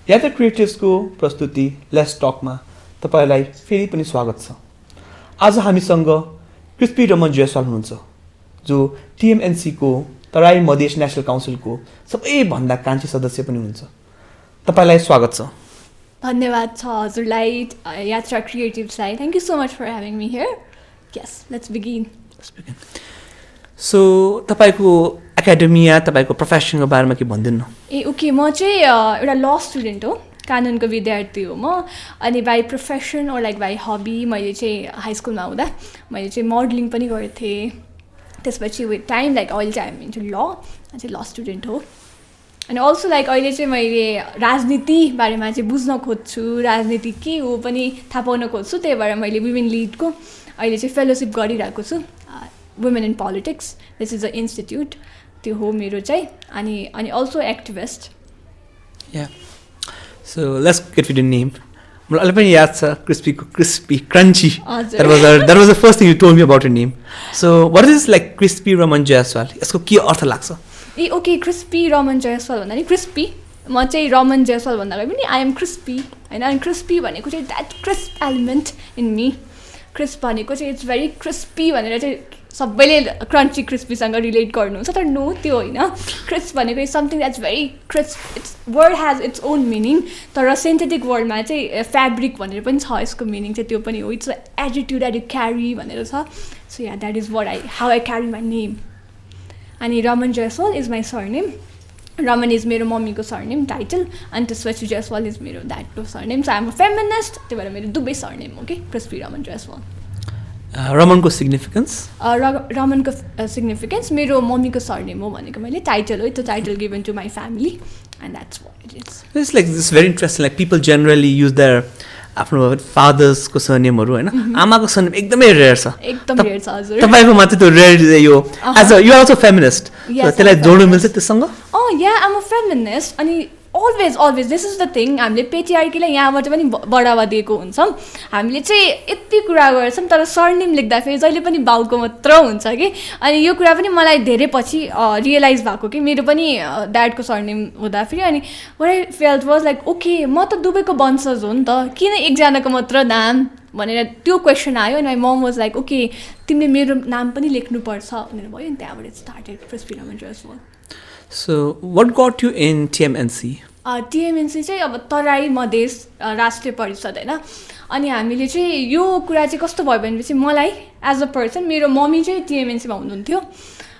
यात्रा क्रिएटिभ्सको प्रस्तुति लेट्स टकमा तपाईलाई फेरि पनि स्वागत छ। आज हामीसँग क्रिस्पी रमन जयसवाल हुनुहुन्छ जो TMNC को तराई मधेस नेशनल काउन्सिलको सबैभन्दा कान्छी सदस्य पनि हुनुहुन्छ। तपाईलाई स्वागत छ। धन्यवाद छ हजुरलाई यात्रा क्रिएटिभ्सलाई। Thank you so much for having me here. Yes let's begin. So तपाईको एकाडेमिया तपाईको प्रोफेसनको बारेमा के भनिदिनु? ओके, म चाहिँ एउटा ल स्टुडेन्ट हो, कानुनको विद्यार्थी हो म। अनि बाई प्रोफेसन और लाइक बाई हबी मैले चाहिँ हाई स्कुलमा हुँदा मैले चाहिँ मोडलिङ पनि गरेको थिएँ। त्यसपछि विथ टाइम लाइक अहिले चाहिँ हामी चाहिँ ल स्टुडेन्ट हो। अनि अल्सो लाइक अहिले चाहिँ मैले राजनीति बारेमा चाहिँ बुझ्न खोज्छु, राजनीति के हो पनि थाहा पाउन खोज्छु। त्यही भएर मैले वुमेन लिडको अहिले चाहिँ फेलोसिप गरिरहेको छु, women in politics. This is a institute, त्यो हो मेरो चाहिँ। अनि also activist. So let's get with the name. मलाई अहिले पनि याद छ crispy crunchy. That was the first thing you told me about your name. So what is like Krispi Raman Jaiswal? यसको के अर्थ लाग्छ? ओके, क्रिस्पी रमन जयसवाल भन्दा नि क्रिस्पी, म चाहिँ रमन जयसवाल भन्दाखेरि पनि आई एम क्रिस्पी होइन। अनि क्रिस्पी भनेको चाहिँ that crisp element in me. Crisp भनेको चाहिँ इट्स भेरी क्रिस्पी भनेर चाहिँ सबैले क्रन्ची क्रिस्पीसँग रिलेट गर्नुहुन्छ, तर नो त्यो होइन। क्रिस्प भनेको is something that's very crisp. It's word has its own meaning, तर सिन्थेटिक वर्डमा चाहिँ फेब्रिक भनेर पनि छ यसको मिनिङ चाहिँ, त्यो पनि हो। It's attitude that you carry भनेर छ। So yeah that is how I carry my name. अनि Raman Jaiswal is my surname. Raman is मेरो मम्मीको सरनेम टाइटल, अनि त्यसपछि जयसवाल इज मेरो ड्याडको surname. So I am a feminist, त्यही भएर मेरो दुवै सरनेम हो कि क्रिस्पी रमन जयसवाल। रमनको सिग्निफिकेन्स? रमनको सिग्निफिकेन्स मेरो मम्मीको सरनेम हो भनेको मैले टाइटल हो, it's a title given to my family and that's what it is. It's like this very interesting. Like people generally use their आफ्नो फादर्सको सरनेमहरू होइन, आमाको सरनेम एकदमै रेयर छ। एकदम रेयर छ हजुर। तपाईँको मात्रै त्यो रेयर यो as uh you are also feminist, त्यसलाई जोड्नु मिल्छ त्योसँग? या आम अ फेमिनिस्ट। अनि always this is the thing, हामीले पेट्रिआर्कीलाई यहाँबाट पनि बढावा दिएको हुन्छौँ। हामीले चाहिँ यति कुरा गर्छौँ, तर सरनेम लेख्दाखेरि जहिले पनि बाउको मात्र हुन्छ कि। अनि यो कुरा पनि मलाई धेरै पछि रियलाइज भएको कि मेरो पनि ड्याडको सरनेम हुँदाखेरि। अनि what I felt was like okay, म त दुबईको वंशज हो नि त, किन एकजनाको मात्र नाम भनेर त्यो क्वेसन आयो। अनि my momo was like okay, तिमीले मेरो नाम पनि लेख्नुपर्छ भनेर भयो। अनि त्यहाँबाट started crispy Raman Jaiswal. So what got you in TMNC? TMNC चाहिँ अब तराई मधेस राष्ट्रिय परिषद होइन। अनि हामीले चाहिँ यो कुरा चाहिँ कस्तो भयो भनेपछि मलाई एज अ पर्सन, मेरो मम्मी चाहिँ TMNCमा हुनुहुन्थ्यो।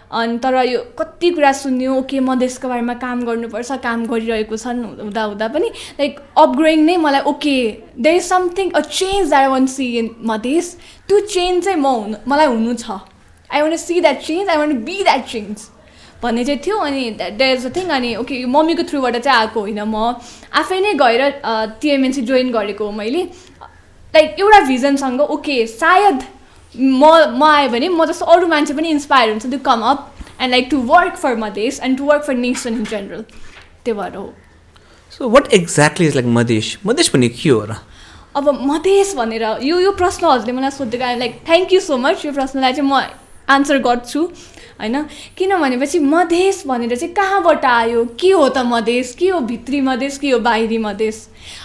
अनि तर यो कति कुरा सुन्यो, ओके मधेसको बारेमा काम गर्नुपर्छ, काम गरिरहेको छन् हुँदा पनि लाइक अपग्रोइङ नै मलाई okay there is something a change that I want see in Madhesh. त्यो चेन्ज चाहिँ मलाई हुनु छ। I want see that change, I want be that change भन्ने चाहिँ थियो। अनि देयर इज अ थिङ। अनि ओके मम्मीको थ्रुबाट चाहिँ आएको होइन, म आफै नै गएर TMNC जोइन गरेको हो मैले। लाइक एउटा भिजनसँग ओके सायद म आयो भने म जस्तो अरू मान्छे पनि इन्सपायर हुन्छ to come up and like to work for Madhesh and to work for nation in general, त्यो भएर हो। So what exactly is like Madhesh भन्ने के हो र? अब मधेस भनेर यो प्रश्न हजुरले मलाई सोधेको, like thank you so much. यो प्रश्नलाई चाहिँ म आन्सर गर्छु होइन, किन भनेपछि मधेस भनेर चाहिँ कहाँबाट आयो, के हो त मधेस, के हो भित्री मधेस, के हो बाहिरी मधेस।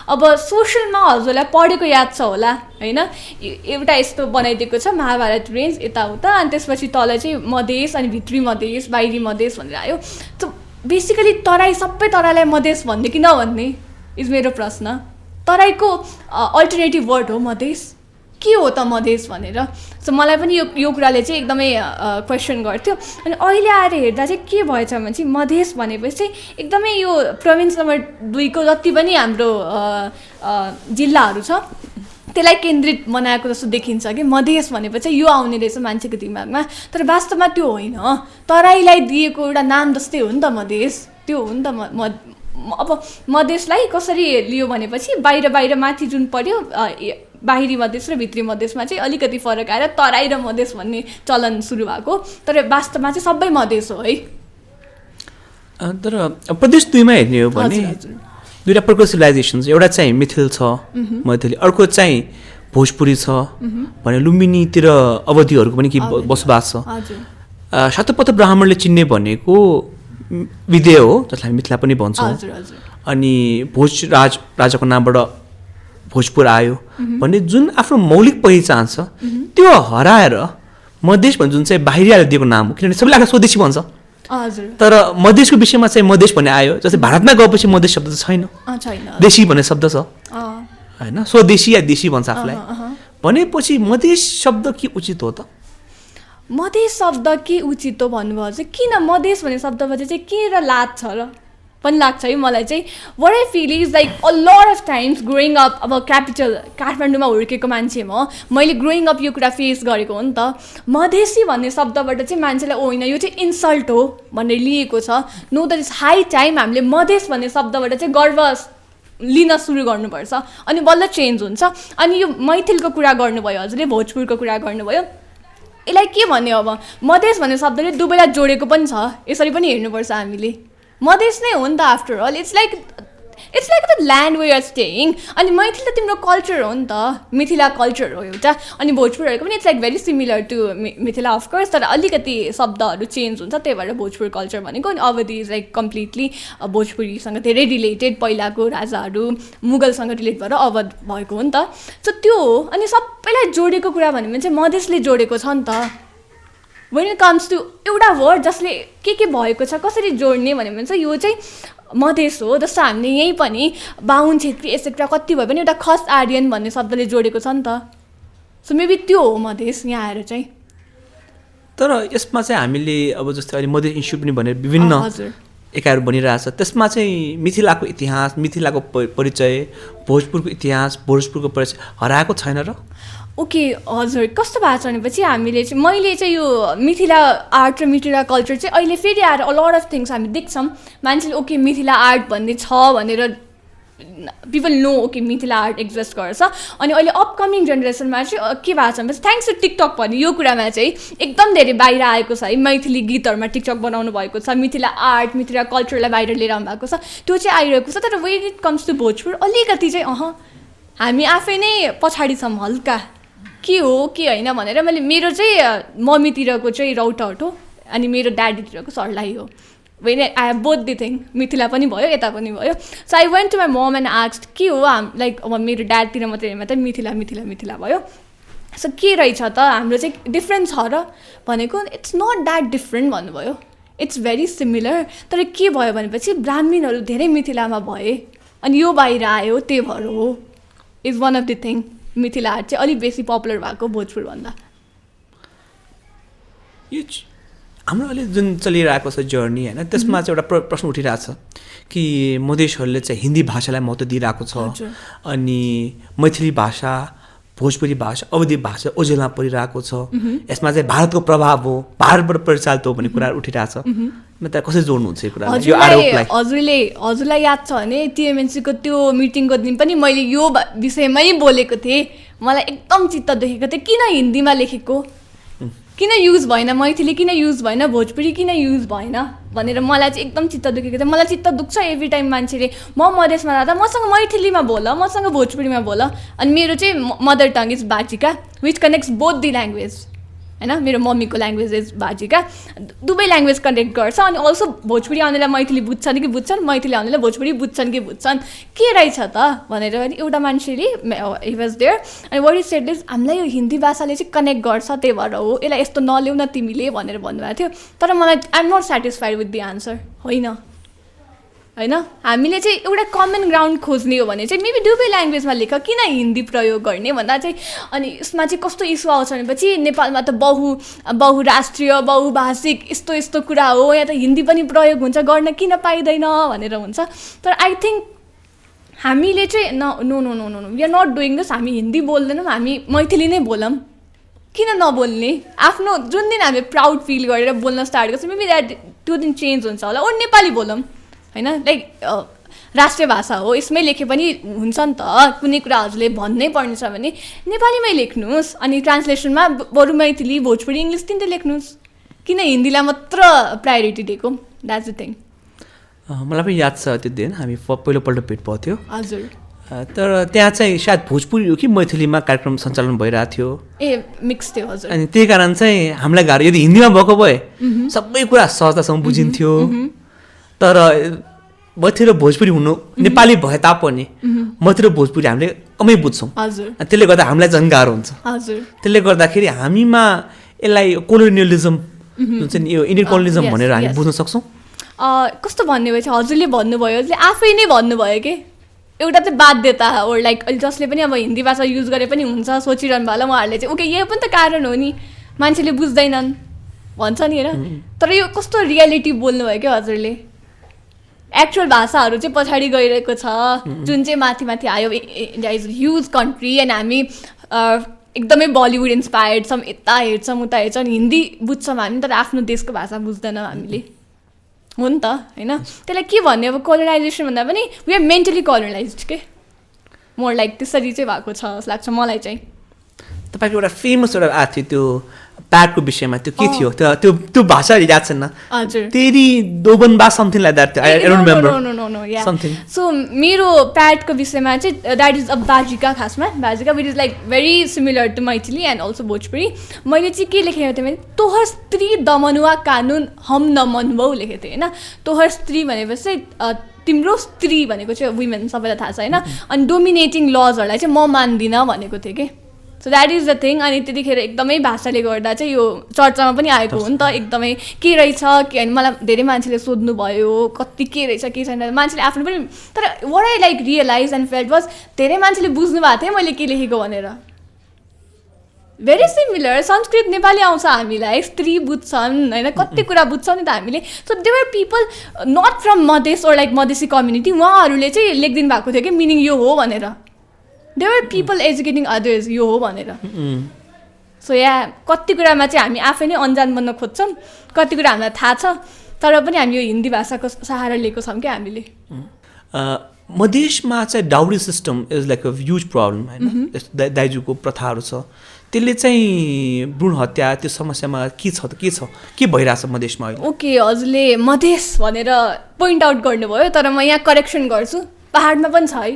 अब सोसलमा हजुरलाई पढेको याद छ होला होइन, एउटा यस्तो बनाइदिएको छ महाभारत रेन्ज यताउता, अनि त्यसपछि तल चाहिँ मधेस, अनि भित्री मधेस, बाहिरी मधेस भनेर आयो। त बेसिकली तराई, सबै तराईलाई मधेस भन्ने कि नभन्ने इज मेरो प्रश्न। तराईको अल्टरनेटिभ वर्ड हो मधेस, के हो त मधेस भनेर। सो मलाई पनि यो कुराले चाहिँ एकदमै क्वेसन गर्थ्यो। अनि अहिले आएर हेर्दा चाहिँ के भएछ भने चाहिँ मधेस भनेपछि चाहिँ एकदमै यो प्रोभिन्स नम्बर 2 को जति पनि हाम्रो जिल्लाहरू छ त्यसलाई केन्द्रित बनाएको जस्तो देखिन्छ कि मधेस भनेपछि यो आउने रहेछ मान्छेको दिमागमा, तर वास्तवमा त्यो होइन। तराईलाई दिएको एउटा नाम जस्तै हो नि त मधेस, त्यो हो नि त। अब मधेसलाई कसरी लियो भनेपछि बाहिर माथि जुन पर्यो बाहिरी मधेस र भित्री मधेसमा चाहिँ अलिकति फरक आएर तराई र मधेस भन्ने चलन सुरु भएको, तर वास्तवमा चाहिँ सबै मधेस हो है। तर प्रदेश 2 मा हेर्ने हो भने दुईटा प्रकार सिभिलाइजेसन्स, एउटा चाहिँ मिथिल छ मैथिली, अर्को चाहिँ भोजपुरी छ भने लुम्बिनीतिर अवधिहरूको पनि के बसोबास छ। शतपथ ब्राह्मणले चिन्ने भनेको विदेय हो जसलाई मिथिला पनि भन्छौँ। अनि भोज राजाको नामबाट भोजपुर आयो भन्ने जुन आफ्नो मौलिक पहिचान छ त्यो हराएर मधेस भन्ने जुन चाहिँ बाहिरियाले दिएको नाम हो, किनभने सबैले आफ्नो स्वदेशी भन्छ तर मधेसको विषयमा चाहिँ मधेस भन्ने आयो। जस्तै भारतमा गएपछि मधेस शब्द चाहिँ छैन, देशी भन्ने शब्द छ होइन, स्वदेशी या देशी भन्छ आफूलाई। भनेपछि मधेस शब्द के उचित हो त? मधेस शब्द के उचित हो भन्नुभयो चाहिँ किन मधेस भन्ने शब्दबाट चाहिँ के र लाग्छ र पनि लाग्छ है मलाई चाहिँ। What I feel is like a lot of times growing up, अब क्यापिटल काठमाडौँमा हुर्केको मान्छे मैले ग्रोइङ अप यो कुरा फेस गरेको हो नि त। मधेसी भन्ने शब्दबाट चाहिँ मान्छेलाई होइन यो चाहिँ इन्सल्ट हो भनेर लिएको छ। Know that is high time हामीले मधेस भन्ने शब्दबाट चाहिँ गर्व लिन सुरु गर्नुपर्छ अनि बल्ल चेन्ज हुन्छ। अनि यो मैथिलको कुरा गर्नुभयो हजुरले, भोजपुरको कुरा गर्नुभयो, यसलाई के भन्यो अब मधेस भन्ने शब्दले दुवैलाई जोडेको पनि छ, यसरी पनि हेर्नुपर्छ हामीले। मधेस नै हो नि त after all, it's like the land we are staying. अनि मैथिल त तिम्रो कल्चर हो नि त, मिथिला कल्चर हो एउटा। अनि भोजपुरहरूको पनि it's like very similar to Mithila of course, तर अलिकति शब्दहरू चेन्ज हुन्छ, त्यही भएर भोजपुर कल्चर भनेको। अनि अवधि इज लाइक कम्प्लिटली भोजपुरीसँग धेरै रिलेटेड, पहिलाको राजाहरू मुगलसँग रिलेट भएर अवध भएको हो नि त। सो त्यो हो। अनि सबैलाई जोडेको कुरा भन्यो भने चाहिँ मधेसले जोडेको छ नि त। वेन इट कम्स टु एउटा वर्ड जसले के भएको छ कसरी जोड्ने भन्यो भने चाहिँ यो चाहिँ मधेस हो। जस्तो हामीले यहीँ पनि बाहुन छेत्री एक्सेट्रा कति भयो भने एउटा खस आर्यन भन्ने शब्दले जोडेको छ नि त। सो मेबी त्यो हो मधेस यहाँ आएर चाहिँ। तर यसमा चाहिँ हामीले अब जस्तै अहिले मधेस इन्स्टिट्युट पनि भनेर विभिन्न एकाइहरू बनिरहेछ, त्यसमा चाहिँ मिथिलाको इतिहास, मिथिलाको परिचय, भोजपुरको इतिहास, भोजपुरको परिचय हराएको छैन र? ओके हजुर, कस्तो भएको छ भनेपछि हामीले चाहिँ मैले चाहिँ यो मिथिला आर्ट र मिथिला कल्चर चाहिँ अहिले फेरि आएर अ लट अफ थिङ्स हामी देख्छौँ। मान्छेले ओके मिथिला आर्ट भन्ने छ भनेर people know okay Mithila art exist गर्छ। अनि अहिले अपकमिङ जेनेरेसनमा चाहिँ के भएको छ भने थ्याङ्क्स टु टिकटक भन्ने यो कुरामा चाहिँ एकदम धेरै बाहिर आएको छ है। मैथिली गीतहरूमा टिकटक बनाउनु भएको छ, मिथिला आर्ट मिथिला कल्चरलाई बाहिर लिएर आउनु भएको छ, त्यो चाहिँ आइरहेको छ। तर when it comes to Bhojpur अलिकति चाहिँ हामी आफै नै पछाडि छौँ हल्का, के हो के होइन भनेर। मैले मेरो चाहिँ मम्मीतिरको चाहिँ रौतहट हो अनि मेरो ड्याडीतिरको सर्लाही हो। When I have both the thing, Mithila पनि भयो यता पनि भयो। So I went to my mom and asked के हो लाइक अब मेरो ड्याडतिर मात्रै मिथिला मिथिला मिथिला भयो। सो के रहेछ त हाम्रो चाहिँ डिफ्रेन्ट छ र भनेको, इट्स नट द्याट डिफ्रेन्ट भन्नुभयो, इट्स भेरी सिमिलर। तर के भयो भनेपछि ब्राह्मीणहरू धेरै मिथिलामा भए अनि यो बाहिर आयो, त्यही भएर हो is one of the thing. Mithila art चाहिँ अलिक बेसी पपुलर भएको भोजपुरभन्दा। यो हाम्रो अहिले जुन चलिरहेको छ जर्नी होइन, त्यसमा चाहिँ एउटा प्रश्न उठिरहेको छ कि मधेसहरूले चाहिँ हिन्दी भाषालाई महत्त्व दिइरहेको छ अनि मैथिली भाषा, भोजपुरी भाषा, अवधी भाषा ओझेलमा परिरहेको छ, यसमा चाहिँ भारतको प्रभाव हो, भारतबाट परिचालित हो भन्ने कुराहरू उठिरहेको छ। त कसरी जोड्नुहुन्छ यो कुरा? हजुरलाई याद छ भने टिएमएनसीको त्यो मिटिङको दिन पनि मैले यो विषयमै बोलेको थिएँ। मलाई एकदम चित्त दुखेको थियो किन हिन्दीमा लेखेको, किन युज भएन, मैथिली किन युज भएन, भोजपुरी किन युज भएन भनेर मलाई चाहिँ एकदम चित्त दुखेको थियो। मलाई चित्त दुख्छ एभ्री टाइम मान्छेले मधेसमा जाँदा मसँग मैथिलीमा बोल, मसँग भोजपुरीमा बोल। अनि मेरो चाहिँ mother tongue is Bajjika which connects both the language होइन। मेरो मम्मीको ल्याङ्ग्वेज इज बाजिका, दुवै ल्याङ्ग्वेज कनेक्ट गर्छ। अनि अल्सो भोजपुरी आउनेलाई मैथिली बुझ्छन् कि बुझ्छन्, मैथिली आउनेलाई भोजपुरी बुझ्छन् कि बुझ्छन्, के रहेछ त भनेर एउटा मान्छेले हि वाज देयर अनि वाट इज सेड इज हामीलाई यो हिन्दी भाषाले चाहिँ कनेक्ट गर्छ, त्यही भएर हो, यसलाई यस्तो नल्याउ न तिमीले भनेर भन्नुभएको थियो। तर मलाई I am not satisfied with the answer. होइन हामीले चाहिँ एउटा कमन ग्राउन्ड खोज्ने हो भने चाहिँ मेबी दुवै ल्याङ्ग्वेजमा लेख, किन हिन्दी प्रयोग गर्ने भन्दा चाहिँ। अनि यसमा चाहिँ कस्तो इस्यु आउँछ भनेपछि नेपालमा त बहुराष्ट्रिय बहुभाषिक यस्तो यस्तो कुरा हो, यहाँ त हिन्दी पनि प्रयोग हुन्छ, गर्न किन पाइँदैन भनेर हुन्छ। तर आई थिङ्क हामीले चाहिँ no no no no no we are not doing this. हामी हिन्दी बोल्दैनौँ, हामी मैथिली नै बोलौँ, किन नबोल्ने? आफ्नो जुन दिन हामीले प्राउड फिल गरेर बोल्न स्टार्ट गर्छ मेबी द्याट त्यो दिन चेन्ज हुन्छ होला। ओ नेपाली बोलौँ होइन, लाइक राष्ट्रिय भाषा हो, यसमै लेखे पनि हुन्छ नि त। कुनै कुरा हजुरले भन्नै पर्ने छ भने नेपालीमै लेख्नुहोस् अनि ट्रान्सलेसनमा बरु मैथिली भोजपुरी इङ्ग्लिस तिनटै लेख्नुहोस्, किन हिन्दीलाई मात्र प्रायोरिटी दिएको? That's the thing. मलाई पनि याद छ त्यो दिन हामी पहिलोपल्ट भेट भएको थियो। हजुर। तर त्यहाँ चाहिँ सायद भोजपुरी हो कि मैथिलीमा कार्यक्रम सञ्चालन भइरहेको थियो, मिक्स थियो। हजुर। अनि त्यही कारण चाहिँ हामीलाई गाह्रो, यदि हिन्दीमा भएको भए सबै कुरा सहजतासँग बुझिन्थ्यो। तर मतिर भोजपुरी हुनु नेपाली भए तापनि मतिर भोजपुरी हामीले कमै बुझ्छौँ हजुर त्यसले गर्दा हामीलाई झन् गाह्रो हुन्छ हजुर त्यसले गर्दाखेरि हामीमा यसलाई कोलोनियलिजम जुन चाहिँ यो इन्डियन कोलोनियलिजम भनेर हामी बुझ्न सक्छौँ कस्तो भन्ने भएछ हजुरले भन्नुभयो आफै नै भन्नुभयो कि एउटा चाहिँ बाध्यता हो लाइक जसले पनि अब हिन्दी भाषा युज गरे पनि हुन्छ सोचिरहनु भयो होला उहाँहरूले चाहिँ ओके यो पनि त कारण हो नि मान्छेले बुझ्दैनन् भन्छ नि होइन तर यो कस्तो रियालिटी बोल्नुभयो क्या हजुरले एक्चुअल भाषाहरू चाहिँ पछाडि गइरहेको छ जुन चाहिँ माथि माथि आयो इज ह्युज कन्ट्री एन्ड हामी एकदमै बलिउड इन्सपायर्ड छौँ यता हेर्छौँ उता हेर्छौँ हिन्दी बुझ्छौँ हामी तर आफ्नो देशको भाषा बुझ्दैनौँ हामीले हो नि त होइन त्यसलाई के भन्ने अब कोलोनाइजेसन भन्दा पनि वी आर मेन्टली कोलोनाइज्ड के मोर लाइक त्यसरी चाहिँ भएको छ जस्तो लाग्छ मलाई चाहिँ तपाईँको एउटा फेमस एउटा आएको थियो त्यो प्याडको विषयमा त्यो के थियो त्यो भाषा याद छैन हजुर तेरी दोबनबा something like that I don't remember something so मेरो प्याडको विषयमा चाहिँ द्याट इज अ बाजिका खासमा Bajjika which is like very similar to Maithili and also Bhojpuri मैले चाहिँ के लेखेको थिएँ भने तोहर स्त्री दमनुवा कानुन हम न मनबौ लेखेको थिएँ होइन तोहर स्त्री भनेपछि तिम्रो स्त्री भनेको चाहिँ वुमेन सबैलाई थाहा छ होइन अनि डोमिनेटिङ लजहरूलाई चाहिँ म मान्दिनँ भनेको थिएँ कि so that is the thing अनि त्यतिखेर एकदमै भाषाले गर्दा चाहिँ यो चर्चामा पनि आएको हो नि त एकदमै के रहेछ के होइन मलाई धेरै मान्छेले सोध्नुभयो कति के रहेछ के छैन मान्छेले आफ्नो पनि तर what I like realise and felt was धेरै मान्छेले बुझ्नु भएको थियो मैले के लेखेको भनेर भेरी सिमिलर संस्कृत नेपाली आउँछ हामीलाई स्त्री बुझ्छन् होइन कति कुरा बुझ्छौँ नि त हामीले so they're people not from Madhesh or like Madhesi community उहाँहरूले चाहिँ लेखिदिनु भएको थियो कि मिनिङ यो हो भनेर देवर पिपल एजुकेटिङ अदर्स यो हो भनेर सो यहाँ कति कुरामा चाहिँ हामी आफै नै अन्जान बन्न खोज्छौँ कति कुरा हामीलाई थाहा छ तर पनि हामी यो हिन्दी भाषाको सहारा लिएको छौँ क्या हामीले मधेसमा चाहिँ dowry system is like a huge problem होइन दाइजूको प्रथाहरू छ त्यसले चाहिँ भ्रूण हत्या त्यो समस्यामा के छ त के भइरहेछ मधेसमा अहिले ओके हजुरले मधेस भनेर पोइन्ट आउट गर्नुभयो तर म यहाँ करेक्सन गर्छु पहाडमा पनि छ है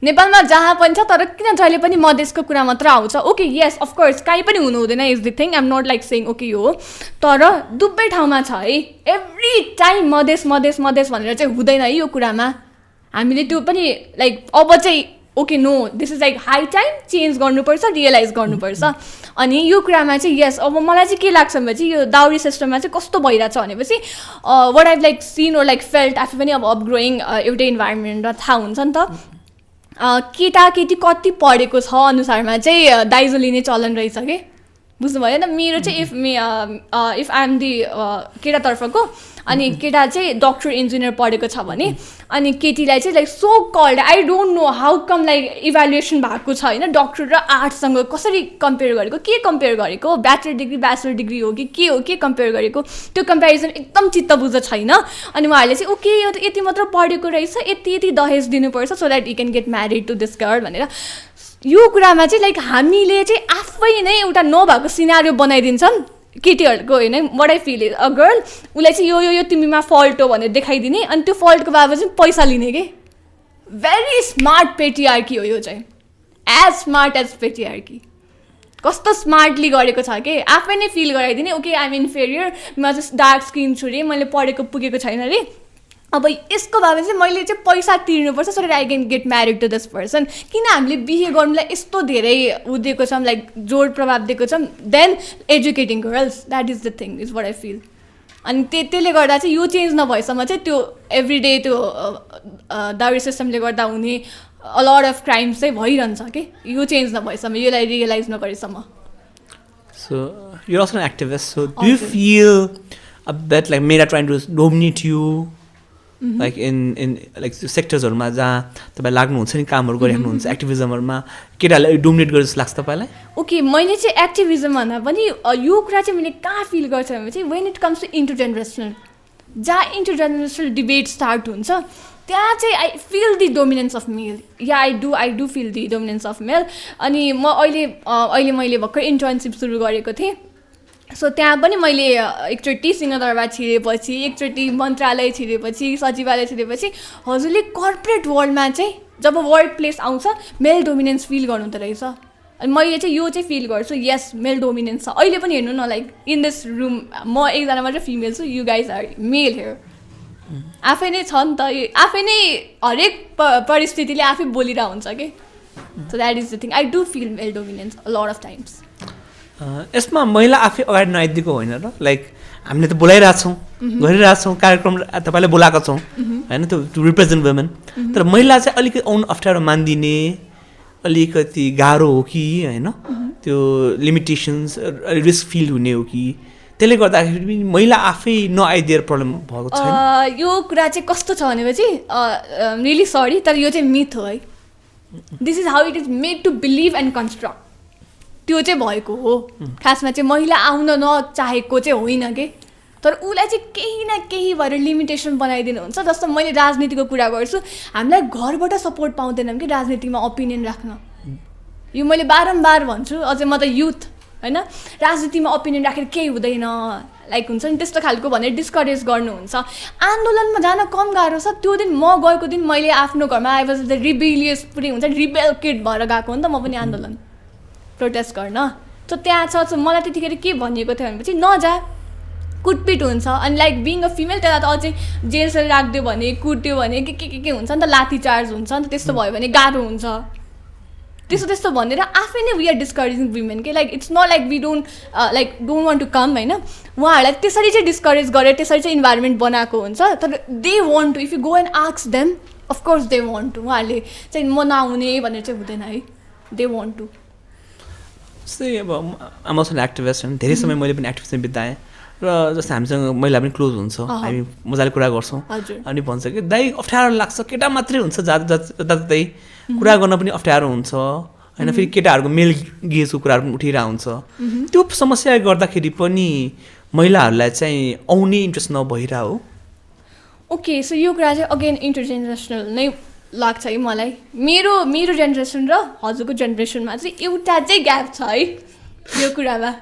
नेपालमा जहाँ पनि छ तर किन जहिले पनि मधेसको कुरा मात्र आउँछ ओके यस अफकोर्स काहीँ पनि हुनु हुँदैन is the thing I'm not like saying okay यो हो तर दुबै ठाउँमा छ है एभ्री टाइम मधेस मधेस मधेस भनेर चाहिँ हुँदैन है यो कुरामा हामीले त्यो पनि लाइक अब चाहिँ okay no this is like high time change गर्नुपर्छ रियलाइज गर्नुपर्छ अनि यो कुरामा चाहिँ यस अब मलाई चाहिँ के लाग्छ भनेपछि यो दाउरी सिस्टममा चाहिँ कस्तो भइरहेछ भनेपछि what I've like seen or like felt आफै पनि अब अपग्रोइङ एउटै इन्भाइरोमेन्टमा थाहा हुन्छ नि त केटाकेटी कति पढेको छ अनुसारमा चाहिँ दाइजो लिने चलन रहेछ कि बुझ्नुभयो नि मेरो चाहिँ इफ आइ एम दि केटातर्फको अनि केटा चाहिँ डक्टर इन्जिनियर पढेको छ भने अनि केटीलाई चाहिँ like so called I don't know how come like evaluation भएको छ होइन डक्टर र आर्ट्ससँग कसरी कम्पेयर गरेको के कम्पेयर गरेको ब्याचलर डिग्री हो कि के हो के कम्पेयर गरेको त्यो कम्पेरिजन एकदम चित्त बुझ्दो छैन अनि उहाँहरूले चाहिँ ओके यो त यति मात्र पढेको रहेछ यति दहेज दिनुपर्छ so that you can get married to this girl भनेर यो कुरामा चाहिँ लाइक हामीले चाहिँ आफै नै एउटा नभएको सिनारियो बनाइदिन्छन् केटीहरूको होइन what I feel a girl उसलाई चाहिँ यो तिमीमा फल्ट हो भनेर देखाइदिने अनि त्यो फल्टको बाबा चाहिँ पैसा लिने कि भेरी स्मार्ट पेट्रियार्की हो यो चाहिँ एज स्मार्ट एज पेट्रियार्की कस्तो स्मार्टली गरेको छ कि आफै नै फिल गराइदिने ओके आइम इन्फेरियर म चाहिँ डार्क स्किन छु रे मैले पढेको पुगेको छैन रे अब यसको बाबा चाहिँ मैले चाहिँ पैसा तिर्नुपर्छ so that I can get married to this person किन हामीले बिहे गर्नुलाई यस्तो धेरै दिएको छौँ लाइक जोड प्रभाव दिएको छौँ then educating girls that is the thing is what I feel अनि त्यसले गर्दा चाहिँ यो चेन्ज नभएसम्म चाहिँ त्यो एभ्रिडे त्यो डाउरी सिस्टमले गर्दा हुने अलट अफ क्राइम्स चाहिँ भइरहन्छ कि यो चेन्ज नभएसम्म यसलाई रियलाइज नगरेसम्म so you also an activist so do you feel that like मेरा trying to dominate you like in like सेक्टर्सहरूमा जहाँ तपाईँ लाग्नुहुन्छ नि कामहरू गरिराख्नुहुन्छ एक्टिभिजमहरूमा केटाहरूलाई डोमिनेट गरेर जस्तो लाग्छ तपाईँलाई ओके मैले चाहिँ एक्टिभिजम भन्दा पनि यो कुरा चाहिँ मैले कहाँ फिल गर्छु भने चाहिँ when it comes to intergenerational जहाँ इन्टरजेनेरेसनल डिबेट स्टार्ट हुन्छ त्यहाँ चाहिँ I feel the dominance of male या I do feel the dominance of male अनि म अहिले मैले भर्खर इन्टर्नसिप सुरु गरेको थिएँ सो त्यहाँ पनि मैले एकचोटि सिंहदरबार छिरेपछि एकचोटि मन्त्रालय छिरेपछि सचिवालय छिरेपछि हजुरले कर्पोरेट वर्ल्डमा चाहिँ जब वर्क प्लेस आउँछ मेल डोमिनेन्स फिल गर्नु त रहेछ अनि मैले चाहिँ यो चाहिँ फिल गर्छु यस मेल डोमिनेन्स छ अहिले पनि हेर्नु न लाइक इन दिस रुम म एकजना मात्रै फिमेल छु you guys are male here आफै नै छ नि त आफै नै हरेक परिस्थितिले आफै बोलिरहेको हुन्छ कि so that is the thing I do feel male dominance a lot of times यसमा महिला आफै अगाडि नआइदिएको होइन र लाइक हामीले त बोलाइरहेछौँ गरिरहेछौँ कार्यक्रम तपाईँलाई बोलाएको छौँ होइन त्यो टु रिप्रेजेन्ट वुमेन तर महिला चाहिँ अलिकति आउनु अप्ठ्यारो मानिदिने अलिकति गाह्रो हो कि होइन त्यो लिमिटेसन्स रिस्क फिल हुने हो कि त्यसले गर्दाखेरि पनि महिला आफै नआइदिएर प्रब्लम भएको छैन यो कुरा चाहिँ कस्तो छ भनेपछि रियली सरी तर यो चाहिँ मिथ हो है this is how it is made to believe and construct त्यो चाहिँ भएको हो खासमा चाहिँ महिला आउन नचाहेको चाहिँ होइन कि तर उसलाई चाहिँ केही न केही भएर लिमिटेसन बनाइदिनु हुन्छ जस्तो मैले राजनीतिको कुरा गर्छु हामीलाई घरबाट सपोर्ट पाउँदैनौँ कि राजनीतिमा ओपिनियन राख्न यो मैले बारम्बार भन्छु अझै म त युथ होइन राजनीतिमा ओपिनियन राखेर केही हुँदैन लाइक हुन्छ नि त्यस्तो खालको भनेर डिस्करेज गर्नुहुन्छ आन्दोलनमा जान कम गाह्रो छ त्यो दिन म गएको दिन मैले आफ्नो घरमा आई वाज द रिबेलियस पुरै हुन्छ रिबेल किड भएर गएको हो नि त म पनि आन्दोलन प्रोटेस्ट गर्न सो त्यहाँ छ मलाई त्यतिखेर के भनिएको थियो भनेपछि नजा कुटपिट हुन्छ अनि लाइक बिङ अ फिमेल त्यसलाई त अझै जेलसेल राखिदियो भने कुट्यो भने के हुन्छ नि त लाठी चार्ज हुन्छ नि त त्यस्तो भयो भने गाह्रो हुन्छ त्यस्तो भनेर आफै नै वी आर डिस्करेजिङ वुमेन के like it's not like we don't want to come होइन उहाँहरूलाई त्यसरी चाहिँ डिस्करेज गरेर त्यसरी चाहिँ इन्भाइरोमेन्ट बनाएको हुन्छ तर they want to if you go and ask them of course they want to उहाँहरूले चाहिँ म नआउने भनेर चाहिँ हुँदैन है दे वान्ट टु जस्तै अब आम अल्सो एक्टिभिस्ट होइन धेरै समय मैले पनि एक्टिभिजम बिताएँ र जस्तै हामीसँग महिला पनि क्लोज हुन्छ हामी मजाले कुरा गर्छौँ अनि भन्छ कि दाइ अप्ठ्यारो लाग्छ केटा मात्रै हुन्छ जताततै कुरा गर्न पनि अप्ठ्यारो हुन्छ होइन फेरि केटाहरूको मेल गेजको कुराहरू पनि उठिरहेको हुन्छ त्यो समस्या गर्दाखेरि पनि महिलाहरूलाई चाहिँ आउने इन्ट्रेस्ट नभइरहेको हो ओके सो यो कुरा चाहिँ अगेन इन्टरजेनेरेसनल नै लाग्छ है मलाई मेरो जेनेरेसन र हजुरको जेनेरेसनमा चाहिँ एउटा चाहिँ ग्याप छ है यो कुरामा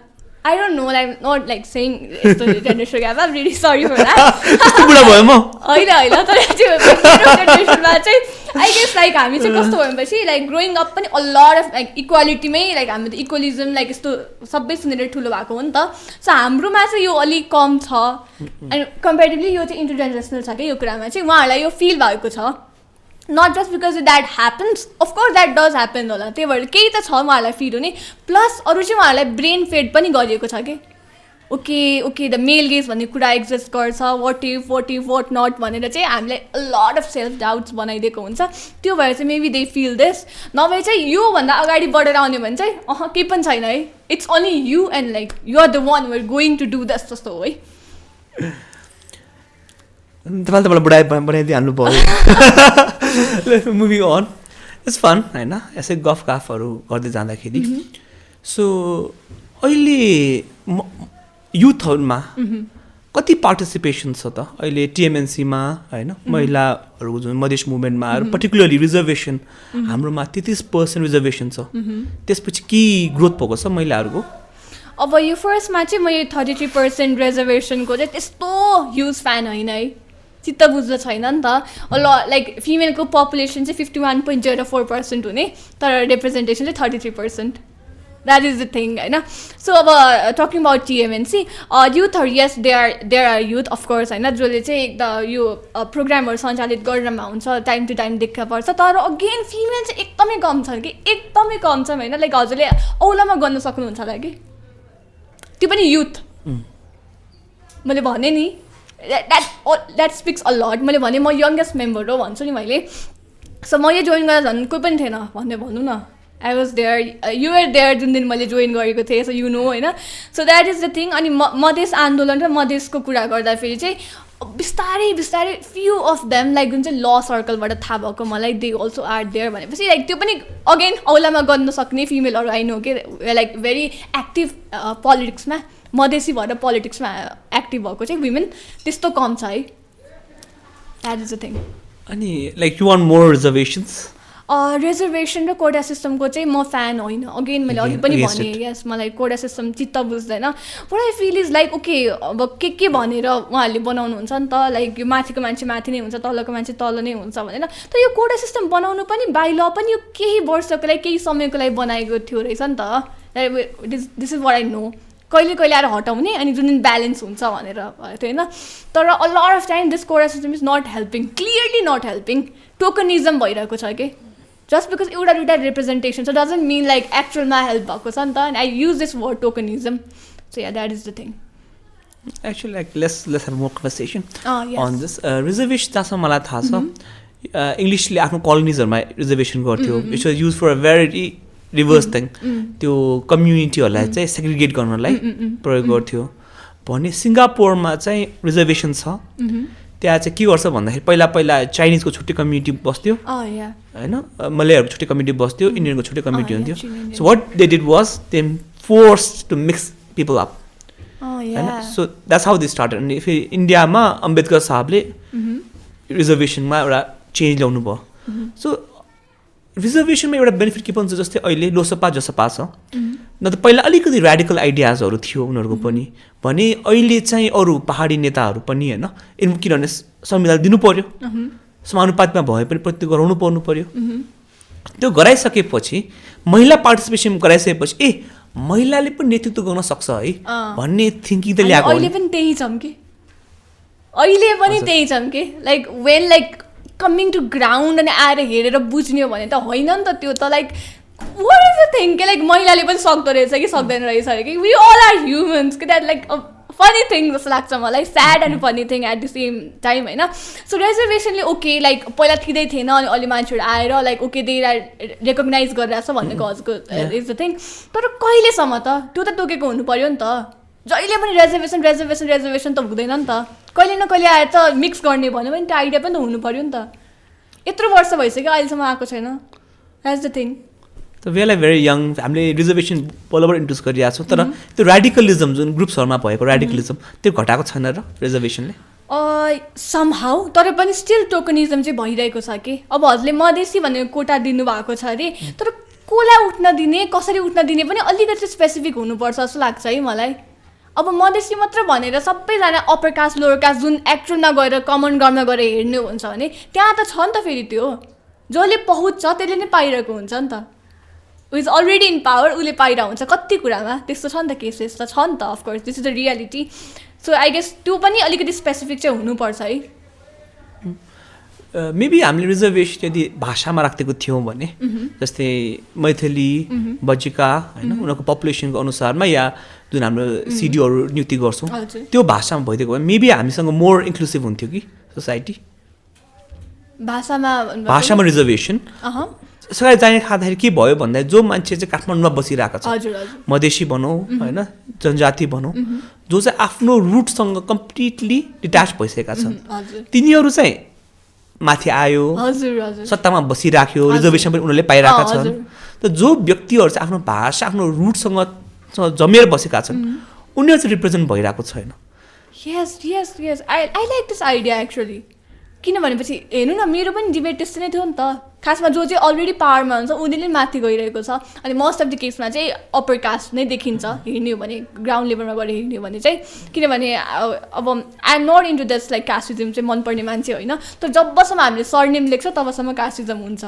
I don't know, I'm not like saying it's the generation gap. I'm really sorry for that. कस्तो बुढा भयो म होइन तर जेनेरेसनमा चाहिँ आई गेस लाइक हामी चाहिँ कस्तो भएपछि लाइक ग्रोइङ अप पनि अ लट अफ लाइक इक्वालिटीमै लाइक हामी त इक्वलिजम लाइक यस्तो सबै सुनेर ठुलो भएको हो नि त सो हाम्रोमा चाहिँ यो अलिक कम छ एन्ड कम्पेरिटिभली यो चाहिँ इन्टरजेनेरेसनल छ क्या यो कुरामा चाहिँ उहाँहरूलाई यो फिल भएको छ not just because that happens of course that does happen होला त्यही भएर केही त छ उहाँहरूलाई फिल हुने प्लस अरू चाहिँ उहाँहरूलाई ब्रेन फेड पनि गरिएको छ कि ओके द मेल गेज भन्ने कुरा एक्जिस्ट गर्छ वाट इफ नट भनेर चाहिँ हामीलाई लट अफ सेल्फ डाउट्स बनाइदिएको हुन्छ त्यो भएर चाहिँ मेबी दे फिल दिस नभए चाहिँ योभन्दा अगाडि बढेर आउने भने चाहिँ केही पनि छैन है it's only you and like you are the one where going to do this जस्तो हो है तपाईँले त मलाई बनाइदिइहाल्नु भयो मुभिङ अन इट्स फन होइन यसै गफ गाफहरू गर्दै जाँदाखेरि सो अहिले युथहरूमा कति पार्टिसिपेसन छ त अहिले टिएमएनसीमा होइन महिलाहरूको जुन मधेस मुभमेन्टमा पर्टिकुलरली रिजर्भेसन हाम्रोमा 33% रिजर्भेसन छ त्यसपछि के ग्रोथ भएको छ महिलाहरूको अब यो फर्स्टमा चाहिँ मैले 33% रिजर्भेसनको चाहिँ त्यस्तो ह्युज फ्यान होइन है चित्त बुझ्दो छैन नि त लाइक फिमेलको पपुलेसन चाहिँ 51.04% हुने तर रिप्रेजेन्टेसन चाहिँ 33%. द्याट इज द थिङ होइन. सो अब टकिङ अबाउट टिएमएनसी युथहरू यस देयर आर युथ अफकोर्स होइन जसले चाहिँ एकदम यो प्रोग्रामहरू सञ्चालित गर्नमा हुन्छ टाइम टु टाइम देखा पर्छ तर अगेन फिमेल चाहिँ एकदमै कम छ कि एकदमै कम छ होइन लाइक हजुरले औलामा गर्न सक्नुहुन्छ होला कि त्यो पनि युथ. मैले भने नि द्याट स्पिक्स अ लट. मैले भने म यङ्गेस्ट मेम्बर हो भन्छु नि मैले. सो मैले जोइन गरेर झन् कोही पनि थिएन भन्ने भनौँ न. I was there you are there जुन दिन मैले जोइन गरेको थिएँ. सो यु नो होइन. So that is the thing. अनि मधेस आन्दोलन र मधेसको कुरा गर्दाखेरि चाहिँ बिस्तारै बिस्तारै फ्यु अफ देम लाइक जुन चाहिँ ल सर्कलबाट थाहा भएको मलाई दे अल्सो आर देयर भनेपछि लाइक त्यो पनि अगेन औलामा गर्न सक्ने फिमेलहरू आइनो के लाइक भेरी एक्टिभ पोलिटिक्समा मधेसी भएर पोलिटिक्समा एक्टिभ भएको चाहिँ वुमेन त्यस्तो कम छ है. That is the thing. अनि like you want more reservations. Reservation र कोटा सिस्टमको चाहिँ म फ्यान होइन. अगेन मैले अघि पनि भने यस मलाई कोटा सिस्टम चित्त बुझ्दैन. What I feel is like okay अब के भनेर उहाँहरूले बनाउनुहुन्छ नि त लाइक यो माथिको मान्छे माथि नै हुन्छ तलको मान्छे तल नै हुन्छ भनेर. तर यो कोटा सिस्टम बनाउनु पनि बाइ ल पनि यो केही वर्षको लागि केही समयको लागि बनाएको थियो रहेछ नि त. This is what I know. कहिले कहिले आएर हटाउने अनि जुन ब्यालेन्स हुन्छ भनेर भएको थियो होइन तर a lot of time this quota system is not helping clearly not helping tokenism भइरहेको छ कि जस्ट बिकज एउटा दुइटा रिप्रेजेन्टेसन छ डजन्ट मिन लाइक एक्चुअलमा हेल्प भएको छ नि त and I use this word tokenism so yeah that is the thing Actually, like let's have more conversation yes. on this. Reservation जहाँसम्म मलाई थाहा छ इङ्ग्लिसले आफ्नो कलोनिजहरूमा रिजर्भेसन गर्थ्यो it's was use for a very reverse thing त्यो कम्युनिटीहरूलाई चाहिँ सेग्रिगेट गर्नलाई प्रयोग गर्थ्यो भने सिङ्गापुरमा चाहिँ रिजर्भेसन छ त्यहाँ चाहिँ के गर्छ भन्दाखेरि पहिला चाइनिजको छुट्टै कम्युनिटी बस्थ्यो होइन मलयहरूको छुट्टै कम्युनिटी बस्थ्यो इन्डियनको छुट्टै कम्युनिटी हुन्थ्यो so what they did was them force to mix people up होइन so that's how they started अनि फेरि इन्डियामा अम्बेदकर साहबले रिजर्भेसनमा एउटा चेन्ज ल्याउनु भयो सो रिजर्भेसनमा एउटा बेनिफिट के पनि छ जस्तै अहिले लोसपा जसपा छ न त पहिला अलिकति ऱ्याडिकल आइडियाजहरू थियो उनीहरूको पनि भने अहिले चाहिँ अरू पहाडी नेताहरू पनि होइन किनभने संविधान दिनु पर्यो समानुपातमा भए पनि प्रति गराउनु पर्नु पर्यो त्यो गराइसकेपछि महिला पार्टिसिपेसन गराइसकेपछि महिलाले पनि नेतृत्व गर्न सक्छ है भन्ने थिङ्किङ त ल्याएको अहिले पनि त्यही छौँ कि अहिले पनि त्यही छौँ कि like when like coming to ground अनि आएर हेरेर बुझ्ने हो भने त होइन नि त त्यो त like what is the thing कि लाइक महिलाले पनि सक्दो रहेछ कि सक्दैन रहेछ अरे कि वी अल आर ह्युमन्स कि द्याट लाइक फनी थिङ जस्तो लाग्छ मलाई sad and funny thing at the same time होइन सो रिजर्भेसनले ओके लाइक पहिला थिँदै थिएन अनि अहिले मान्छेहरू आएर लाइक ओके दे रेकगनाइज गरिरहेको छ भन्ने हजुरको इज द थिङ तर कहिलेसम्म त त्यो त तोकेको हुनु पऱ्यो नि त जहिले पनि रिजर्भेसन त हुँदैन नि त कहिले न कहिले आएर त मिक्स गर्ने भन्यो भने त्यो आइडिया पनि त हुनु पऱ्यो नि त यत्रो वर्ष भइसक्यो अहिलेसम्म आएको छैन द्याट्स द थिङ त we are like very young हामीले रिजर्भेसन पहिलाबाट इन्ट्रोड्युस गरिरहेको छौँ तर त्यो ऱ्याडिकलिजम जुन ग्रुप्सहरूमा भएको ऱ्याडिकलिजम त्यो घटाएको छैन र रिजर्भेसनले समहाउ तर पनि स्टिल टोकनिजम चाहिँ भइरहेको छ कि अब हजुरले मधेसी भनेर कोटा दिनुभएको छ अरे तर कसलाई उठ्न दिने कसरी उठ्न दिने पनि अलिकति स्पेसिफिक हुनुपर्छ जस्तो लाग्छ है मलाई अब मधेसी मात्र भनेर सबैजना अप्पर कास्ट लोवर कास्ट जुन एक्चुअलमा गएर कमन ग्राउन्डमा गएर हेर्ने हुन्छ भने त्यहाँ त छ नि त फेरि त्यो जसले पहुँच छ त्यसले नै पाइरहेको हुन्छ नि त इज अलरेडी इन पावर उसले पाइरहेको हुन्छ कति कुरामा त्यस्तो छ नि त केसेस त छ नि त of course this is the reality so I guess त्यो पनि अलिकति स्पेसिफिक चाहिँ हुनुपर्छ है मेबी हामीले रिजर्भेसन यदि भाषामा राखेको थियौँ भने जस्तै मैथिली बजिका होइन उनीहरूको पपुलेसनको अनुसारमा या जुन हाम्रो सिडिओहरू नियुक्ति गर्छौँ त्यो भाषामा भइदिएको भए मेबी हामीसँग मोर इन्क्लुसिभ हुन्थ्यो कि सोसाइटी भाषामा रिजर्भेसन सरकारी जाने खाँदाखेरि के भयो भन्दा जो मान्छे चाहिँ काठमाडौँमा बसिरहेको छ मधेसी भनौँ होइन जनजाति भनौँ जो चाहिँ आफ्नो रुटसँग कम्प्लिटली डिट्याच भइसकेका छन् तिनीहरू चाहिँ माथि आयो सत्तामा बसिराख्यो रिजर्भेसन पनि उनीहरूले पाइरहेका छन् त जो व्यक्तिहरू चाहिँ आफ्नो भाषा आफ्नो रुटसँग जमेर बसेका छन् उनीहरू चाहिँ रिप्रेजेन्ट भइरहेको छैन yes yes yes I like this idea actually किन भनेपछि हेर्नु न मेरो पनि डिबेट त्यस्तै नै थियो नि त खासमा जो चाहिँ अलरेडी पावरमा हुन्छ उनीहरूले माथि गइरहेको छ अनि मोस्ट अफ द केसमा चाहिँ अप्पर कास्ट नै देखिन्छ हेर्ने हो भने ग्राउन्ड लेभलमा गएर हेर्ने हो भने चाहिँ किनभने अब I am not into this like casteism चाहिँ मनपर्ने मान्छे होइन तर जबसम्म हामीले सरनेम लेख्छ तबसम्म कास्टिजम हुन्छ